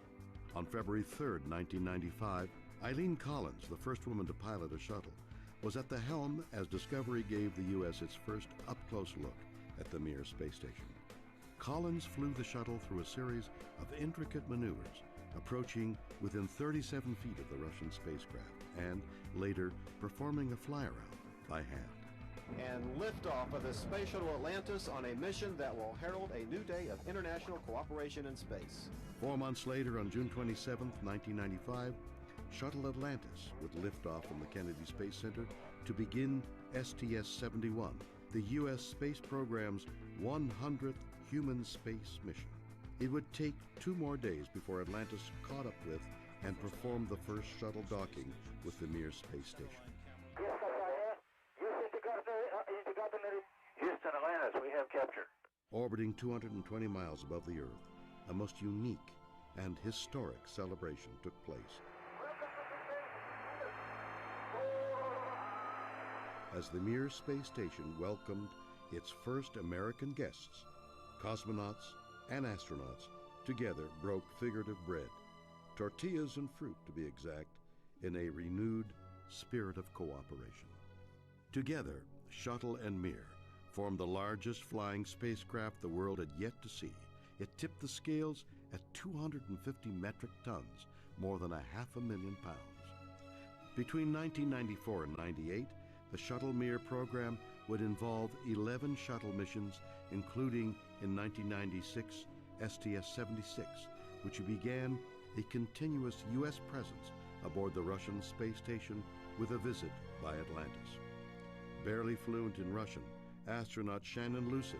On February 3rd, 1995, Eileen Collins, the first woman to pilot a shuttle, was at the helm as Discovery gave the U.S. its first up-close look at the Mir space station. Collins flew the shuttle through a series of intricate maneuvers, approaching within 37 feet of the Russian spacecraft, and later performing a fly-around by hand. And liftoff of the Space Shuttle Atlantis on a mission that will herald a new day of international cooperation in space. 4 months later, on June 27, 1995, Shuttle Atlantis would lift off from the Kennedy Space Center to begin STS-71, the U.S. space program's 100th human space mission. It would take 2 more days before Atlantis caught up with and performed the first shuttle docking with the Mir space station. Houston, Atlantis, we have captured. Orbiting 220 miles above the Earth, a most unique and historic celebration took place. As the Mir space station welcomed its first American guests, cosmonauts and astronauts together broke figurative bread, tortillas and fruit to be exact, in a renewed spirit of cooperation. Together, Shuttle and Mir formed the largest flying spacecraft the world had yet to see. It tipped the scales at 250 metric tons, more than 500,000 pounds. Between 1994 and 98, the Shuttle Mir program would involve 11 shuttle missions, including in 1996 STS-76, which began a continuous U.S. presence aboard the Russian space station with a visit by Atlantis. Barely fluent in Russian, astronaut Shannon Lucid,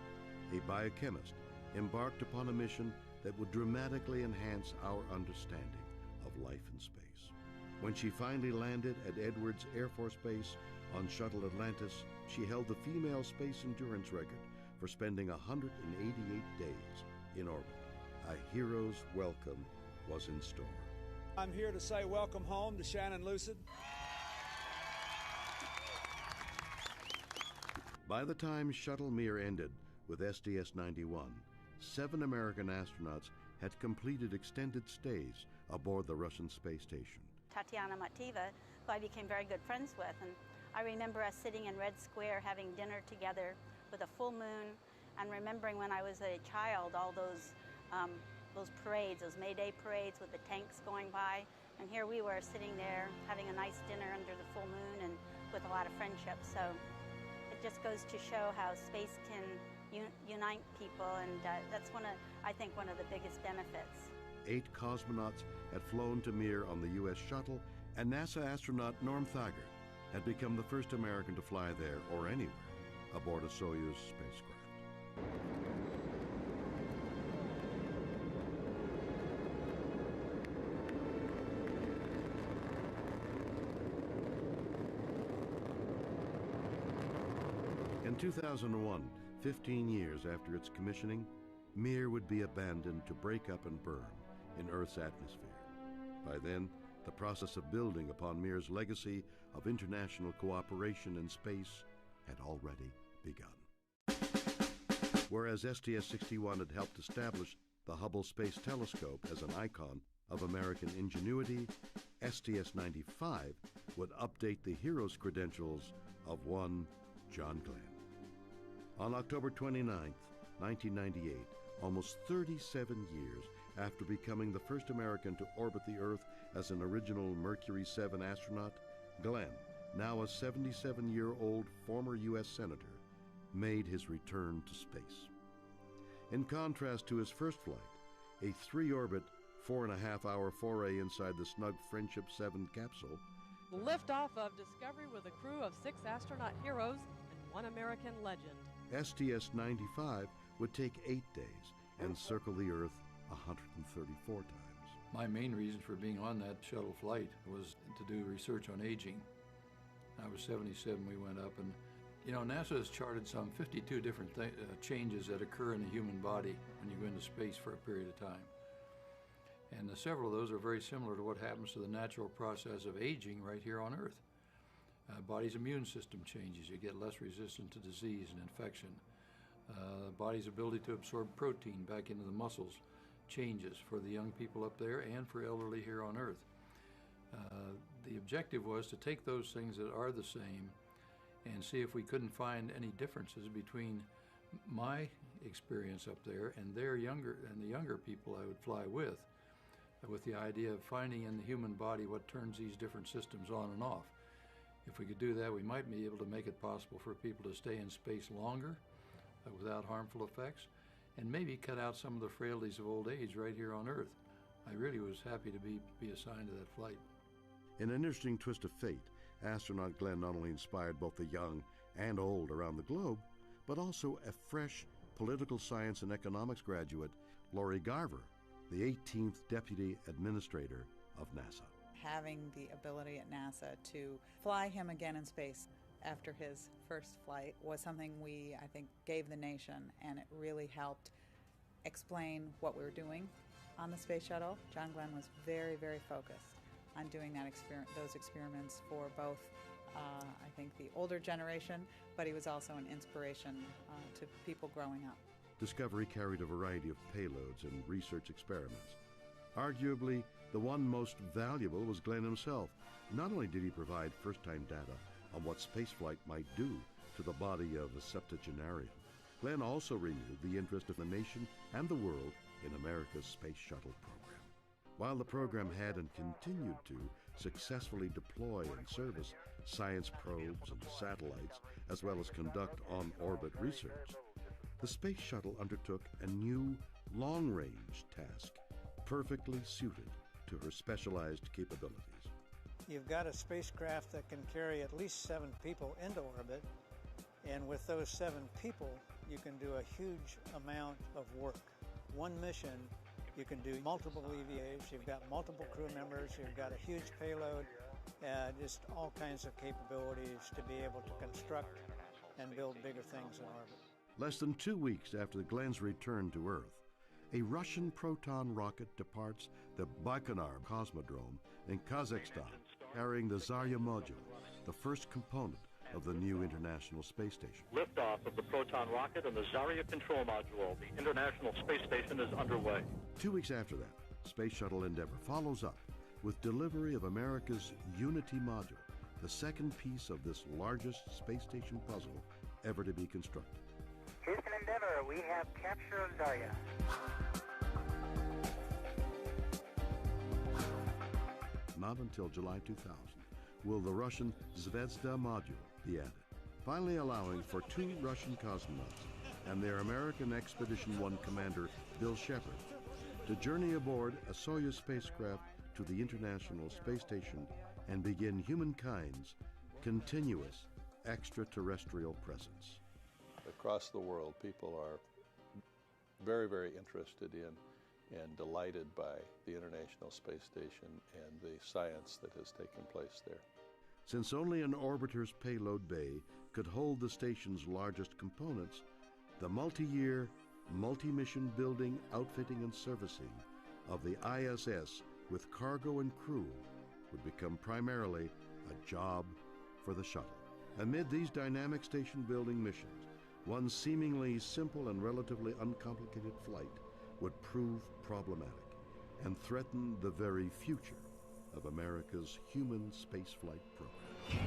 a biochemist, embarked upon a mission that would dramatically enhance our understanding of life in space. When she finally landed at Edwards Air Force Base on Shuttle Atlantis, she held the female space endurance record for spending 188 days in orbit. A hero's welcome was in store. I'm here to say welcome home to Shannon Lucid. By the time Shuttle Mir ended with STS-91, 7 American astronauts had completed extended stays aboard the Russian space station. Tatiana Mativa, who I became very good friends with, and I remember us sitting in Red Square having dinner together with a full moon, and remembering when I was a child all those parades, those May Day parades with the tanks going by, and here we were sitting there having a nice dinner under the full moon and with a lot of friendship. So it just goes to show how space can unite people, and that's I think one of the biggest benefits. 8 cosmonauts had flown to Mir on the U.S. shuttle, and NASA astronaut Norm Thagard had become the first American to fly there or anywhere aboard a Soyuz spacecraft. In 2001, 15 years after its commissioning, Mir would be abandoned to break up and burn in Earth's atmosphere. By then, the process of building upon Mir's legacy of international cooperation in space had already begun. Whereas STS-61 had helped establish the Hubble Space Telescope as an icon of American ingenuity, STS-95 would update the hero's credentials of one John Glenn. On October 29, 1998, almost 37 years after becoming the first American to orbit the Earth as an original Mercury 7 astronaut, Glenn, now a 77-year-old former U.S. Senator, made his return to space. In contrast to his first flight, a 3-orbit, 4.5-hour foray inside the snug Friendship 7 capsule, liftoff of Discovery with a crew of 6 astronaut heroes and 1 American legend. STS-95 would take 8 days and circle the Earth 134 times. My main reason for being on that shuttle flight was to do research on aging. I was 77, we went up, and NASA has charted some 52 different changes that occur in the human body when you go into space for a period of time. And several of those are very similar to what happens to the natural process of aging right here on Earth. Body's immune system changes. You get less resistant to disease and infection. Body's ability to absorb protein back into the muscles changes for the young people up there and for elderly here on Earth. The objective was to take those things that are the same and see if we couldn't find any differences between my experience up there and the younger people I would fly with the idea of finding in the human body what turns these different systems on and off. If we could do that, we might be able to make it possible for people to stay in space longer without harmful effects, and maybe cut out some of the frailties of old age right here on Earth. I really was happy to be assigned to that flight. In an interesting twist of fate, astronaut Glenn not only inspired both the young and old around the globe, but also a fresh political science and economics graduate, Lori Garver, the 18th Deputy Administrator of NASA. Having the ability at NASA to fly him again in space after his first flight was something we, I think, gave the nation, and it really helped explain what we were doing on the Space Shuttle. John Glenn was very, very focused on doing those experiments for both, I think, the older generation, but he was also an inspiration to people growing up. Discovery carried a variety of payloads and research experiments. Arguably, the one most valuable was Glenn himself. Not only did he provide first-time data on what spaceflight might do to the body of a septuagenarian, Glenn also renewed the interest of the nation and the world in America's Space Shuttle program. While the program had and continued to successfully deploy and service science probes and satellites, as well as conduct on-orbit research, the Space Shuttle undertook a new long-range task perfectly suited to her specialized capabilities. You've got a spacecraft that can carry at least 7 people into orbit, and with those 7 people, you can do a huge amount of work. One mission, you can do multiple EVAs, you've got multiple crew members, you've got a huge payload, just all kinds of capabilities to be able to construct and build bigger things in orbit. Less than 2 weeks after Glenn's return to Earth, a Russian Proton rocket departs the Baikonur Cosmodrome in Kazakhstan, carrying the Zarya module, the first component of the new International Space Station. Liftoff of the Proton rocket and the Zarya control module. The International Space Station is underway. 2 weeks after that, Space Shuttle Endeavour follows up with delivery of America's Unity module, the second piece of this largest space station puzzle ever to be constructed. Houston Endeavour, we have capture of Zarya. Not until July 2000 will the Russian Zvezda module be added, finally allowing for 2 Russian cosmonauts and their American Expedition 1 commander, Bill Shepard, to journey aboard a Soyuz spacecraft to the International Space Station and begin humankind's continuous extraterrestrial presence. Across the world, people are very, very interested in and delighted by the International Space Station and the science that has taken place there. Since only an orbiter's payload bay could hold the station's largest components, the multi-year, multi-mission building, outfitting, and servicing of the ISS with cargo and crew would become primarily a job for the shuttle. Amid these dynamic station-building missions, one seemingly simple and relatively uncomplicated flight would prove problematic and threaten the very future of America's human spaceflight program.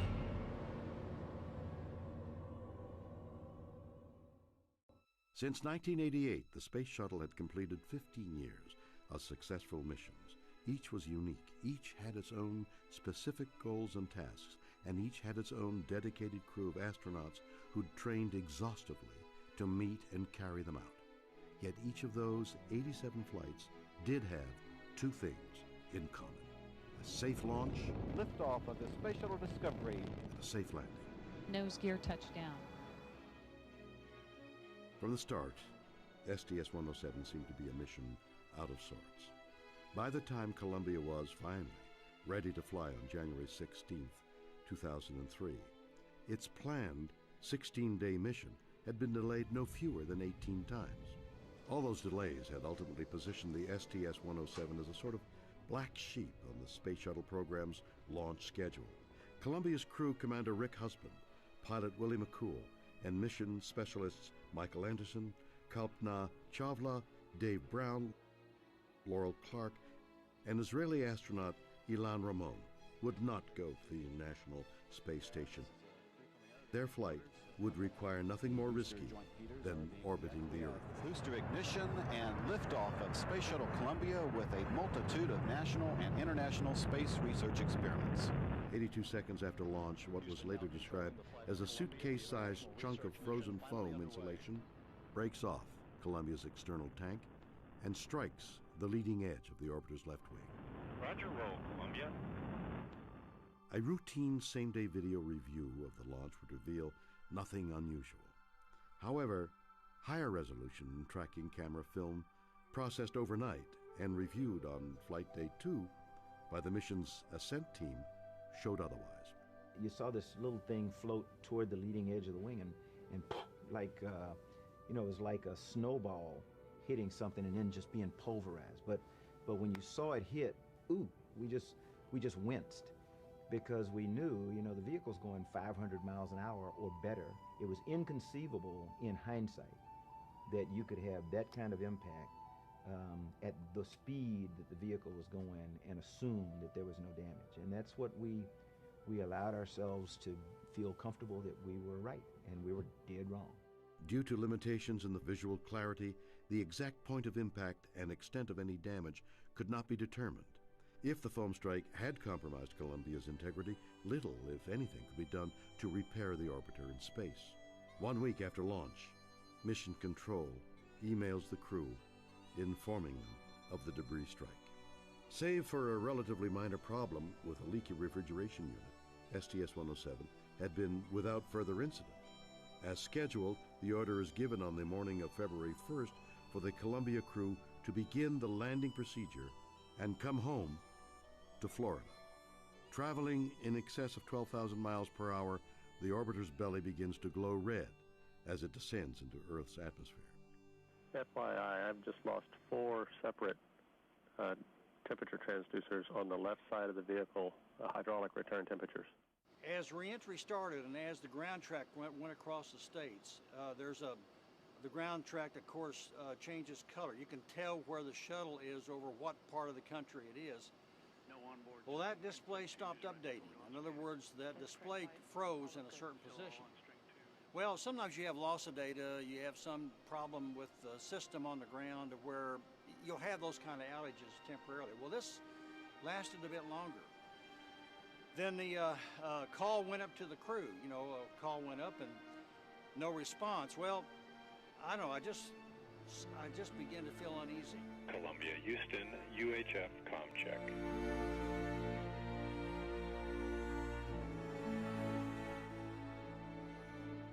Since 1988, the Space Shuttle had completed 15 years of successful missions. Each was unique, each had its own specific goals and tasks, and each had its own dedicated crew of astronauts who'd trained exhaustively to meet and carry them out. Yet each of those 87 flights did have 2 things in common: a safe launch, liftoff of the Space Shuttle Discovery, and a safe landing. Nose gear touchdown. From the start, STS-107 seemed to be a mission out of sorts. By the time Columbia was finally ready to fly on January 16, 2003, its planned 16-day mission had been delayed no fewer than 18 times. All those delays had ultimately positioned the STS-107 as a sort of black sheep on the Space Shuttle program's launch schedule. Columbia's crew commander Rick Husband, pilot Willie McCool, and mission specialists Michael Anderson, Kalpna Chawla, Dave Brown, Laurel Clark, and Israeli astronaut Ilan Ramon would not go to the International Space Station. Their flight would require nothing more risky than orbiting the Earth. Booster ignition and liftoff of Space Shuttle Columbia with a multitude of national and international space research experiments. 82 seconds after launch, what was later described as a suitcase-sized chunk of frozen foam insulation breaks off Columbia's external tank and strikes the leading edge of the orbiter's left wing. Roger, roll, Columbia. A routine same-day video review of the launch would reveal nothing unusual. However, higher resolution tracking camera film processed overnight and reviewed on flight day 2 by the mission's ascent team showed otherwise. You saw this little thing float toward the leading edge of the wing and like, it was like a snowball hitting something and then just being pulverized. But when you saw it hit, we just winced, because we knew, the vehicle's going 500 miles an hour or better. It was inconceivable in hindsight that you could have that kind of impact at the speed that the vehicle was going and assume that there was no damage. And that's what we allowed ourselves to feel comfortable that we were right and we were dead wrong. Due to limitations in the visual clarity, the exact point of impact and extent of any damage could not be determined. If the foam strike had compromised Columbia's integrity, little, if anything, could be done to repair the orbiter in space. 1 week after launch, Mission Control emails the crew informing them of the debris strike. Save for a relatively minor problem with a leaky refrigeration unit, STS-107 had been without further incident. As scheduled, the order is given on the morning of February 1st for the Columbia crew to begin the landing procedure and come home to Florida. Traveling in excess of 12,000 miles per hour, the orbiter's belly begins to glow red as it descends into Earth's atmosphere. FYI, I've just lost 4 separate temperature transducers on the left side of the vehicle, hydraulic return temperatures. As reentry started and as the ground track went across the states, the ground track, of course, changes color. You can tell where the shuttle is over what part of the country it is. No onboard. Well, that display stopped updating. In other words, that display froze in a certain position. Well, sometimes you have loss of data, you have some problem with the system on the ground where you'll have those kind of outages temporarily. Well, this lasted a bit longer. Then the call went up to the crew. A call went up and no response. Well, I don't know, I just began to feel uneasy. Columbia, Houston, UHF comm check.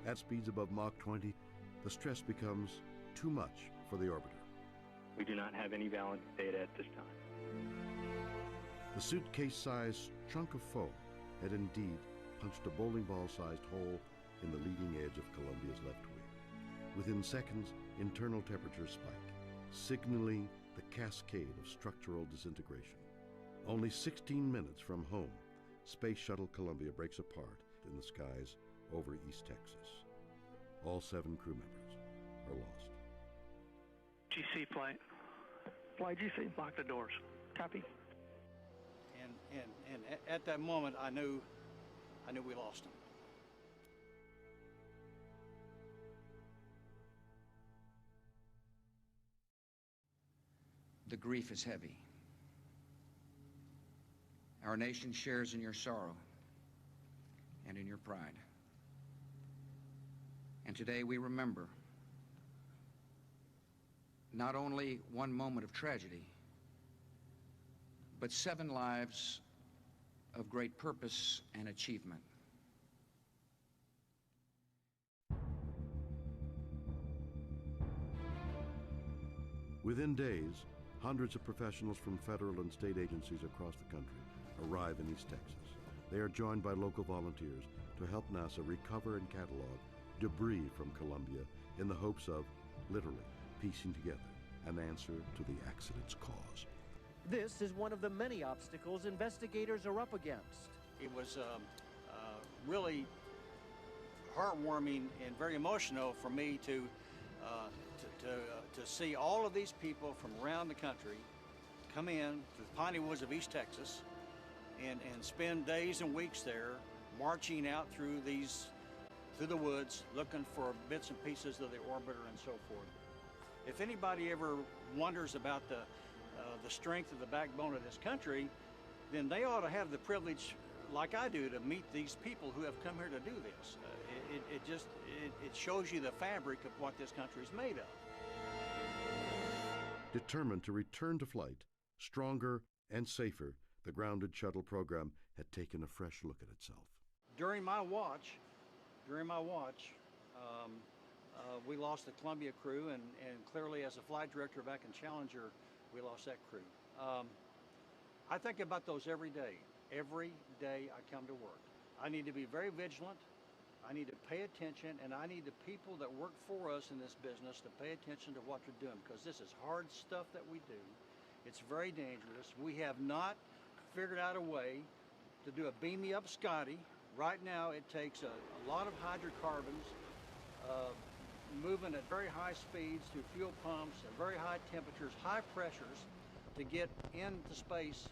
At speeds above Mach 20, the stress becomes too much for the orbiter. We do not have any valid data at this time. The suitcase-sized chunk of foam had indeed punched a bowling ball-sized hole in the leading edge of Columbia's left wing. Within seconds, internal temperatures spike, signaling the cascade of structural disintegration. Only 16 minutes from home, Space Shuttle Columbia breaks apart in the skies over East Texas. All 7 crew members are lost. GC flight. Flight GC, lock the doors. Copy. And at that moment, I knew we lost him. The grief is heavy. Our nation shares in your sorrow and in your pride. And today we remember not only one moment of tragedy, but 7 lives of great purpose and achievement. Within days, hundreds of professionals from federal and state agencies across the country arrive in East Texas. They are joined by local volunteers to help NASA recover and catalog debris from Columbia in the hopes of, literally, piecing together an answer to the accident's cause. This is one of the many obstacles investigators are up against. It was really heartwarming and very emotional for me to see all of these people from around the country come in to the piney woods of East Texas and spend days and weeks there marching out through the woods looking for bits and pieces of the orbiter and so forth. If anybody ever wonders about the strength of the backbone of this country, then they ought to have the privilege, like I do, to meet these people who have come here to do this. It shows you the fabric of what this country is made of. Determined to return to flight, stronger and safer, the grounded shuttle program had taken a fresh look at itself. During my watch, we lost the Columbia crew, and clearly as a flight director back in Challenger, we lost that crew. I think about those every day. Every day I come to work. I need to be very vigilant. I need to pay attention, and I need the people that work for us in this business to pay attention to what they're doing, because this is hard stuff that we do. It's very dangerous. We have not figured out a way to do a beam me up Scotty. Right now it takes a lot of hydrocarbons moving at very high speeds through fuel pumps at very high temperatures, high pressures to get into space,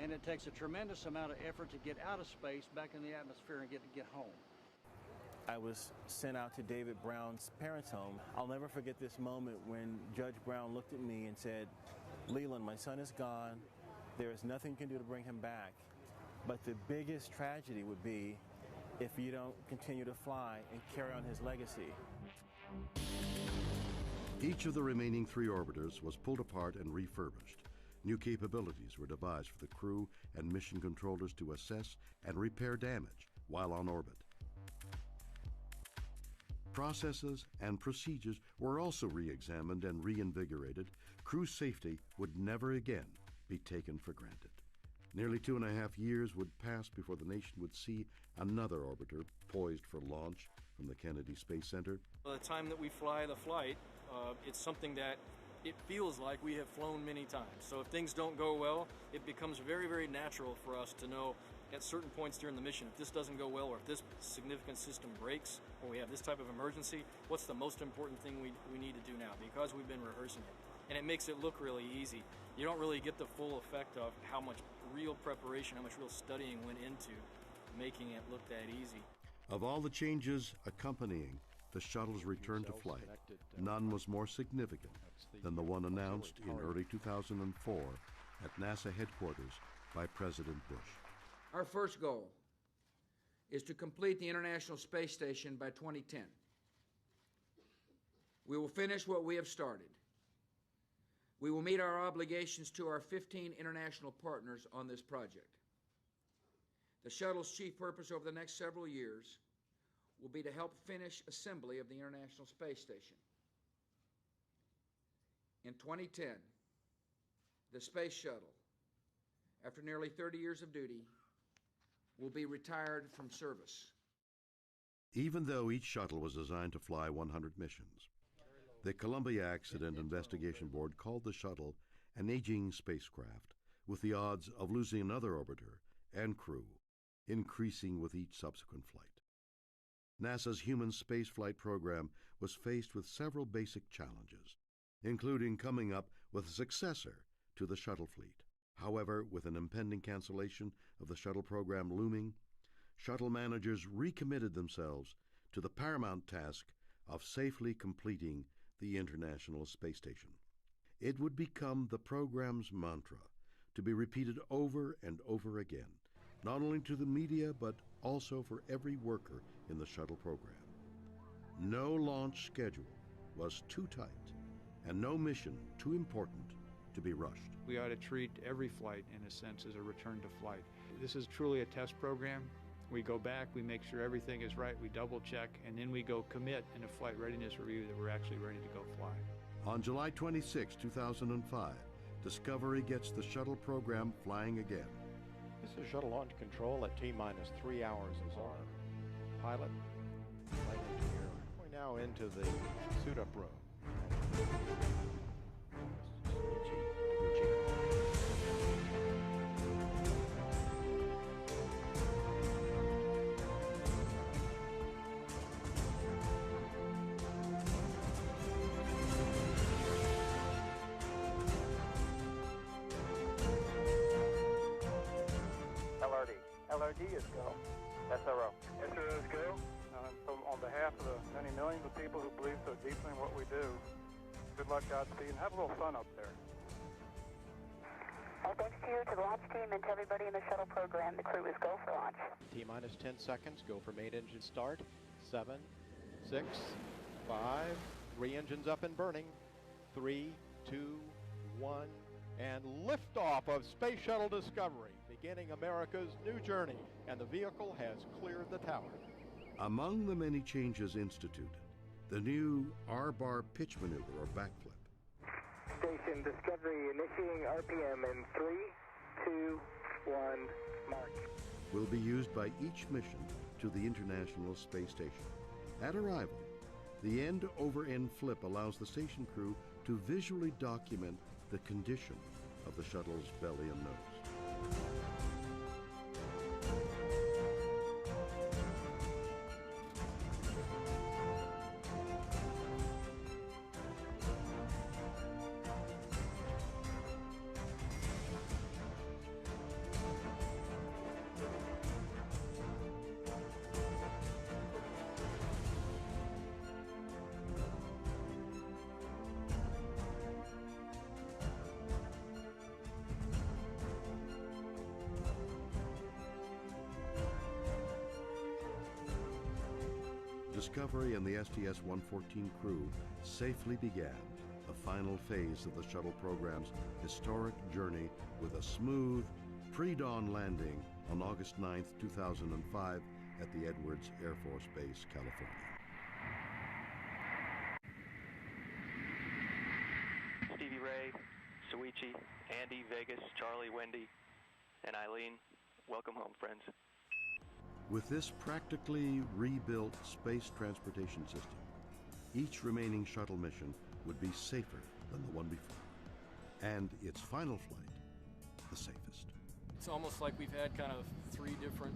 and it takes a tremendous amount of effort to get out of space back in the atmosphere and get home. I was sent out to David Brown's parents' home. I'll never forget this moment when Judge Brown looked at me and said, "Leland, my son is gone. There is nothing you can do to bring him back. But the biggest tragedy would be if you don't continue to fly and carry on his legacy." Each of the remaining 3 orbiters was pulled apart and refurbished. New capabilities were devised for the crew and mission controllers to assess and repair damage while on orbit. Processes and procedures were also re-examined and reinvigorated. Crew safety would never again be taken for granted. Nearly 2.5 years would pass before the nation would see another orbiter poised for launch from the Kennedy Space Center. By the time that we fly the flight, it's something that it feels like we have flown many times. So if things don't go well, it becomes very, very natural for us to know at certain points during the mission, if this doesn't go well or if this significant system breaks or we have this type of emergency, what's the most important thing we need to do now, because we've been rehearsing it. And it makes it look really easy. You don't really get the full effect of how much real preparation, how much real studying went into making it look that easy. Of all the changes accompanying the shuttle's return to flight, none was more significant than the one announced in early 2004 at NASA headquarters by President Bush. Our first goal is to complete the International Space Station by 2010. We will finish what we have started. We will meet our obligations to our 15 international partners on this project. The shuttle's chief purpose over the next several years will be to help finish assembly of the International Space Station. In 2010, the Space Shuttle, after nearly 30 years of duty, will be retired from service. Even though each shuttle was designed to fly 100 missions, the Columbia Accident Investigation Board called the shuttle an aging spacecraft, with the odds of losing another orbiter and crew increasing with each subsequent flight. NASA's human spaceflight program was faced with several basic challenges, including coming up with a successor to the shuttle fleet. However, with an impending cancellation of the shuttle program looming, shuttle managers recommitted themselves to the paramount task of safely completing the International Space Station. It would become the program's mantra, to be repeated over and over again, not only to the media but also for every worker in the shuttle program. No launch schedule was too tight and no mission too important to be rushed. We ought to treat every flight, in a sense, as a return to flight. This is truly a test program. We go back, we make sure everything is right, we double check, and then we go commit in a flight readiness review that we're actually ready to go fly. On July 26, 2005, Discovery gets the shuttle program flying again. This is Shuttle Launch Control at T-minus 3 hours as our pilot, flight engineer. We're now into the suit-up room. LRT is go. SRO. SRO is go. So on behalf of the many millions of people who believe so deeply in what we do, good luck, Godspeed, and have a little fun up there. Thanks to you, to the launch team, and to everybody in the shuttle program. The crew is go for launch. T-minus 10 seconds. Go for main engine start. 7, 6, 5. 3 engines up and burning. 3, 2, 1. And liftoff of Space Shuttle Discovery, beginning America's new journey. And the vehicle has cleared the tower. Among the many changes instituted, the new R-bar pitch maneuver or backflip. Station Discovery initiating RPM in 3, 2, 1, march. Will be used by each mission to the International Space Station. At arrival, the end-over-end flip allows the station crew to visually document the condition of the shuttle's belly and nose. Discovery and the STS-114 crew safely began the final phase of the shuttle program's historic journey with a smooth, pre-dawn landing on August 9th, 2005 at the Edwards Air Force Base, California. Stevie Ray, Suichi, Andy, Vegas, Charlie, Wendy, and Eileen, welcome home, friends. With this practically rebuilt space transportation system, each remaining shuttle mission would be safer than the one before, and its final flight, the safest. It's almost like we've had kind of 3 different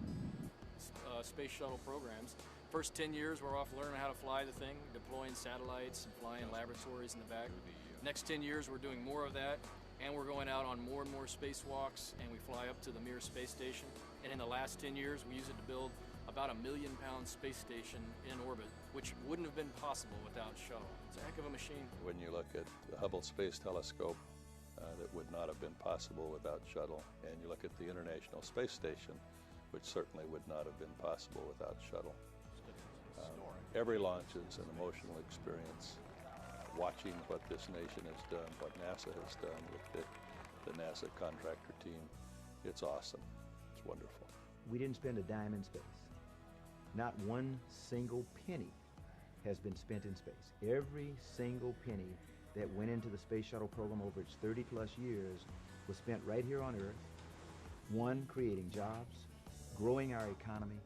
space shuttle programs. First 10 years, we're off learning how to fly the thing, deploying satellites and flying laboratories in the back. Next 10 years, we're doing more of that, and we're going out on more and more spacewalks, and we fly up to the Mir space station. And in the last 10 years, we use it to build about a 1 million-pound space station in orbit, which wouldn't have been possible without shuttle. It's a heck of a machine. When you look at the Hubble Space Telescope, that would not have been possible without shuttle, and you look at the International Space Station, which certainly would not have been possible without shuttle. Every launch is an emotional experience. Watching what this nation has done, what NASA has done with the NASA contractor team, it's awesome. It's wonderful. We didn't spend a dime in space. Not one single penny has been spent in space. Every single penny that went into the Space Shuttle program over its 30-plus years was spent right here on Earth. One, creating jobs, growing our economy,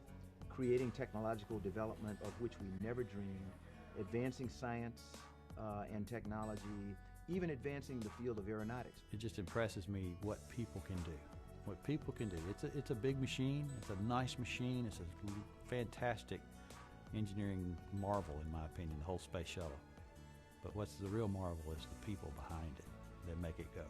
creating technological development of which we never dreamed, advancing science and technology, even advancing the field of aeronautics. It just impresses me what people can do. What people can do. It's a big machine. It's a nice machine. It's a fantastic engineering marvel, in my opinion, the whole space shuttle. But what's the real marvel is the people behind it that make it go.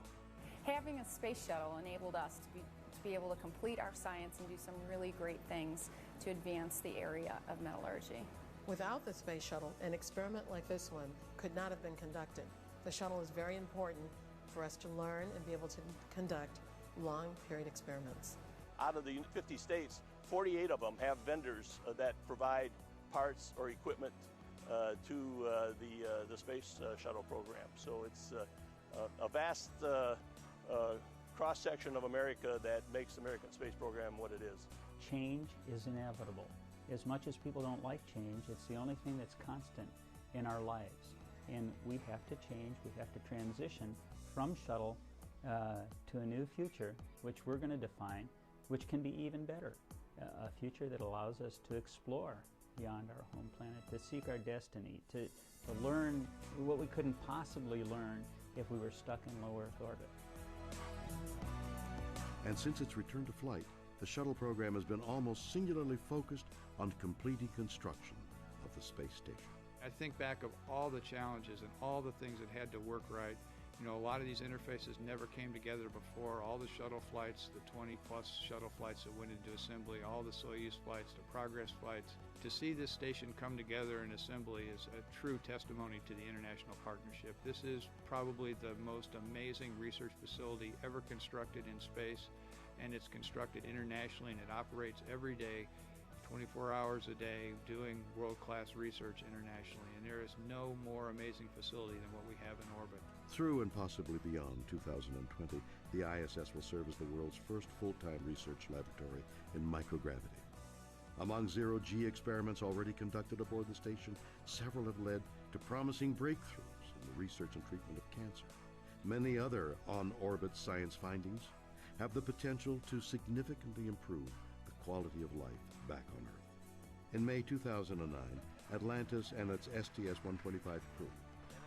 Having a space shuttle enabled us to be able to complete our science and do some really great things to advance the area of metallurgy. Without the space shuttle, an experiment like this one could not have been conducted. The shuttle is very important for us to learn and be able to conduct long-period experiments. Out of the 50 states, 48 of them have vendors that provide parts or equipment to the space shuttle program. So it's a vast cross-section of America that makes the American space program what it is. Change is inevitable. As much as people don't like change, it's the only thing that's constant in our lives. And we have to change, we have to transition from shuttle to a new future, which we're going to define, which can be even better. A future that allows us to explore beyond our home planet, to seek our destiny, to learn what we couldn't possibly learn if we were stuck in low Earth orbit. And since its return to flight, the shuttle program has been almost singularly focused on completing construction of the space station. I think back of all the challenges and all the things that had to work right, You know, a lot of these interfaces never came together before. All the shuttle flights, the 20-plus shuttle flights that went into assembly, all the Soyuz flights, the Progress flights. To see this station come together in assembly is a true testimony to the international partnership. This is probably the most amazing research facility ever constructed in space, and it's constructed internationally, and it operates every day, 24 hours a day, doing world-class research internationally, and there is no more amazing facility than what we have in orbit. Through and possibly beyond 2020, the ISS will serve as the world's first full-time research laboratory in microgravity. Among zero-G experiments already conducted aboard the station, several have led to promising breakthroughs in the research and treatment of cancer. Many other on-orbit science findings have the potential to significantly improve the quality of life back on Earth. In May 2009, Atlantis and its STS-125 crew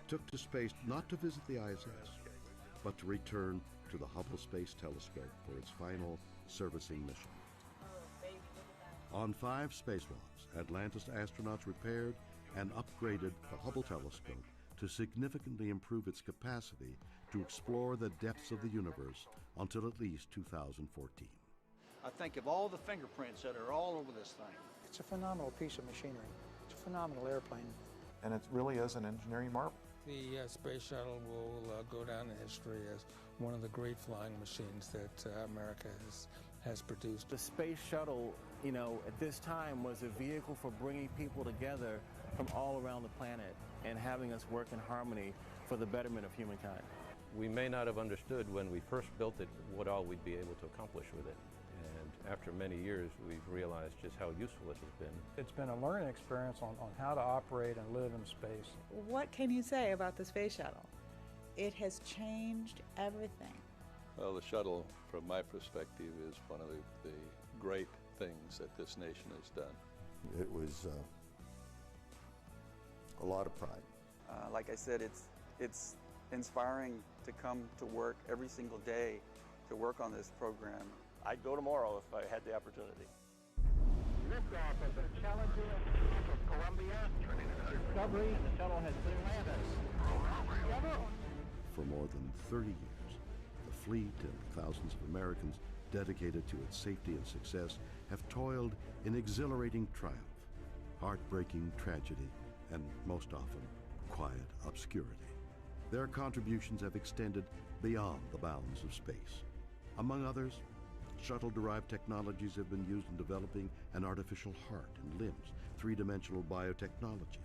took to space not to visit the ISS, but to return to the Hubble Space Telescope for its final servicing mission. On 5 spacewalks, Atlantis astronauts repaired and upgraded the Hubble telescope to significantly improve its capacity to explore the depths of the universe until at least 2014. I think of all the fingerprints that are all over this thing. It's a phenomenal piece of machinery. It's a phenomenal airplane. And it really is an engineering marvel. The Space Shuttle will go down in history as one of the great flying machines that America has produced. The Space Shuttle, you know, at this time was a vehicle for bringing people together from all around the planet and having us work in harmony for the betterment of humankind. We may not have understood when we first built it what all we'd be able to accomplish with it. And after many years, we've realized just how useful it has been. It's been a learning experience on how to operate and live in space. What can you say about the Space Shuttle? It has changed everything. Well, the shuttle, from my perspective, is one of the great things that this nation has done. It was a lot of pride. Like I said, it's inspiring to come to work every single day to work on this program. I'd go tomorrow if I had the opportunity. Liftoff of the Challenger of Columbia. Discovery, the shuttle has been landed. For more than 30 years, the fleet and thousands of Americans dedicated to its safety and success have toiled in exhilarating triumph, heartbreaking tragedy, and most often, quiet obscurity. Their contributions have extended beyond the bounds of space. Among others, shuttle-derived technologies have been used in developing an artificial heart and limbs, three-dimensional biotechnology,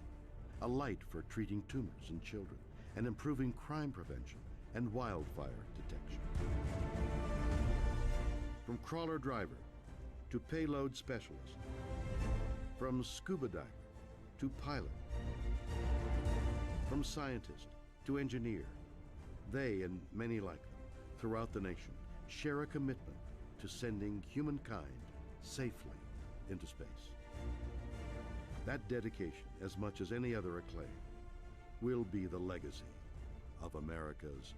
a light for treating tumors in children, and improving crime prevention and wildfire detection. From crawler driver to payload specialist, from scuba diver to pilot, from scientist to engineer, they and many like them throughout the nation share a commitment to sending humankind safely into space. That dedication, as much as any other acclaim, will be the legacy of America's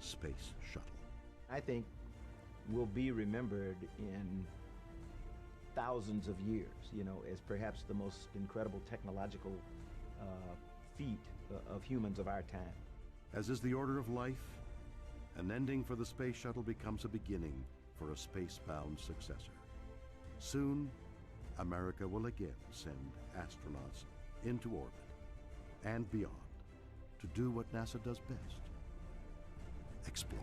Space Shuttle. I think will be remembered in thousands of years, you know, as perhaps the most incredible technological feat of humans of our time. As is the order of life, an ending for the Space Shuttle becomes a beginning for a space-bound successor. Soon, America will again send astronauts into orbit and beyond to do what NASA does best: explore.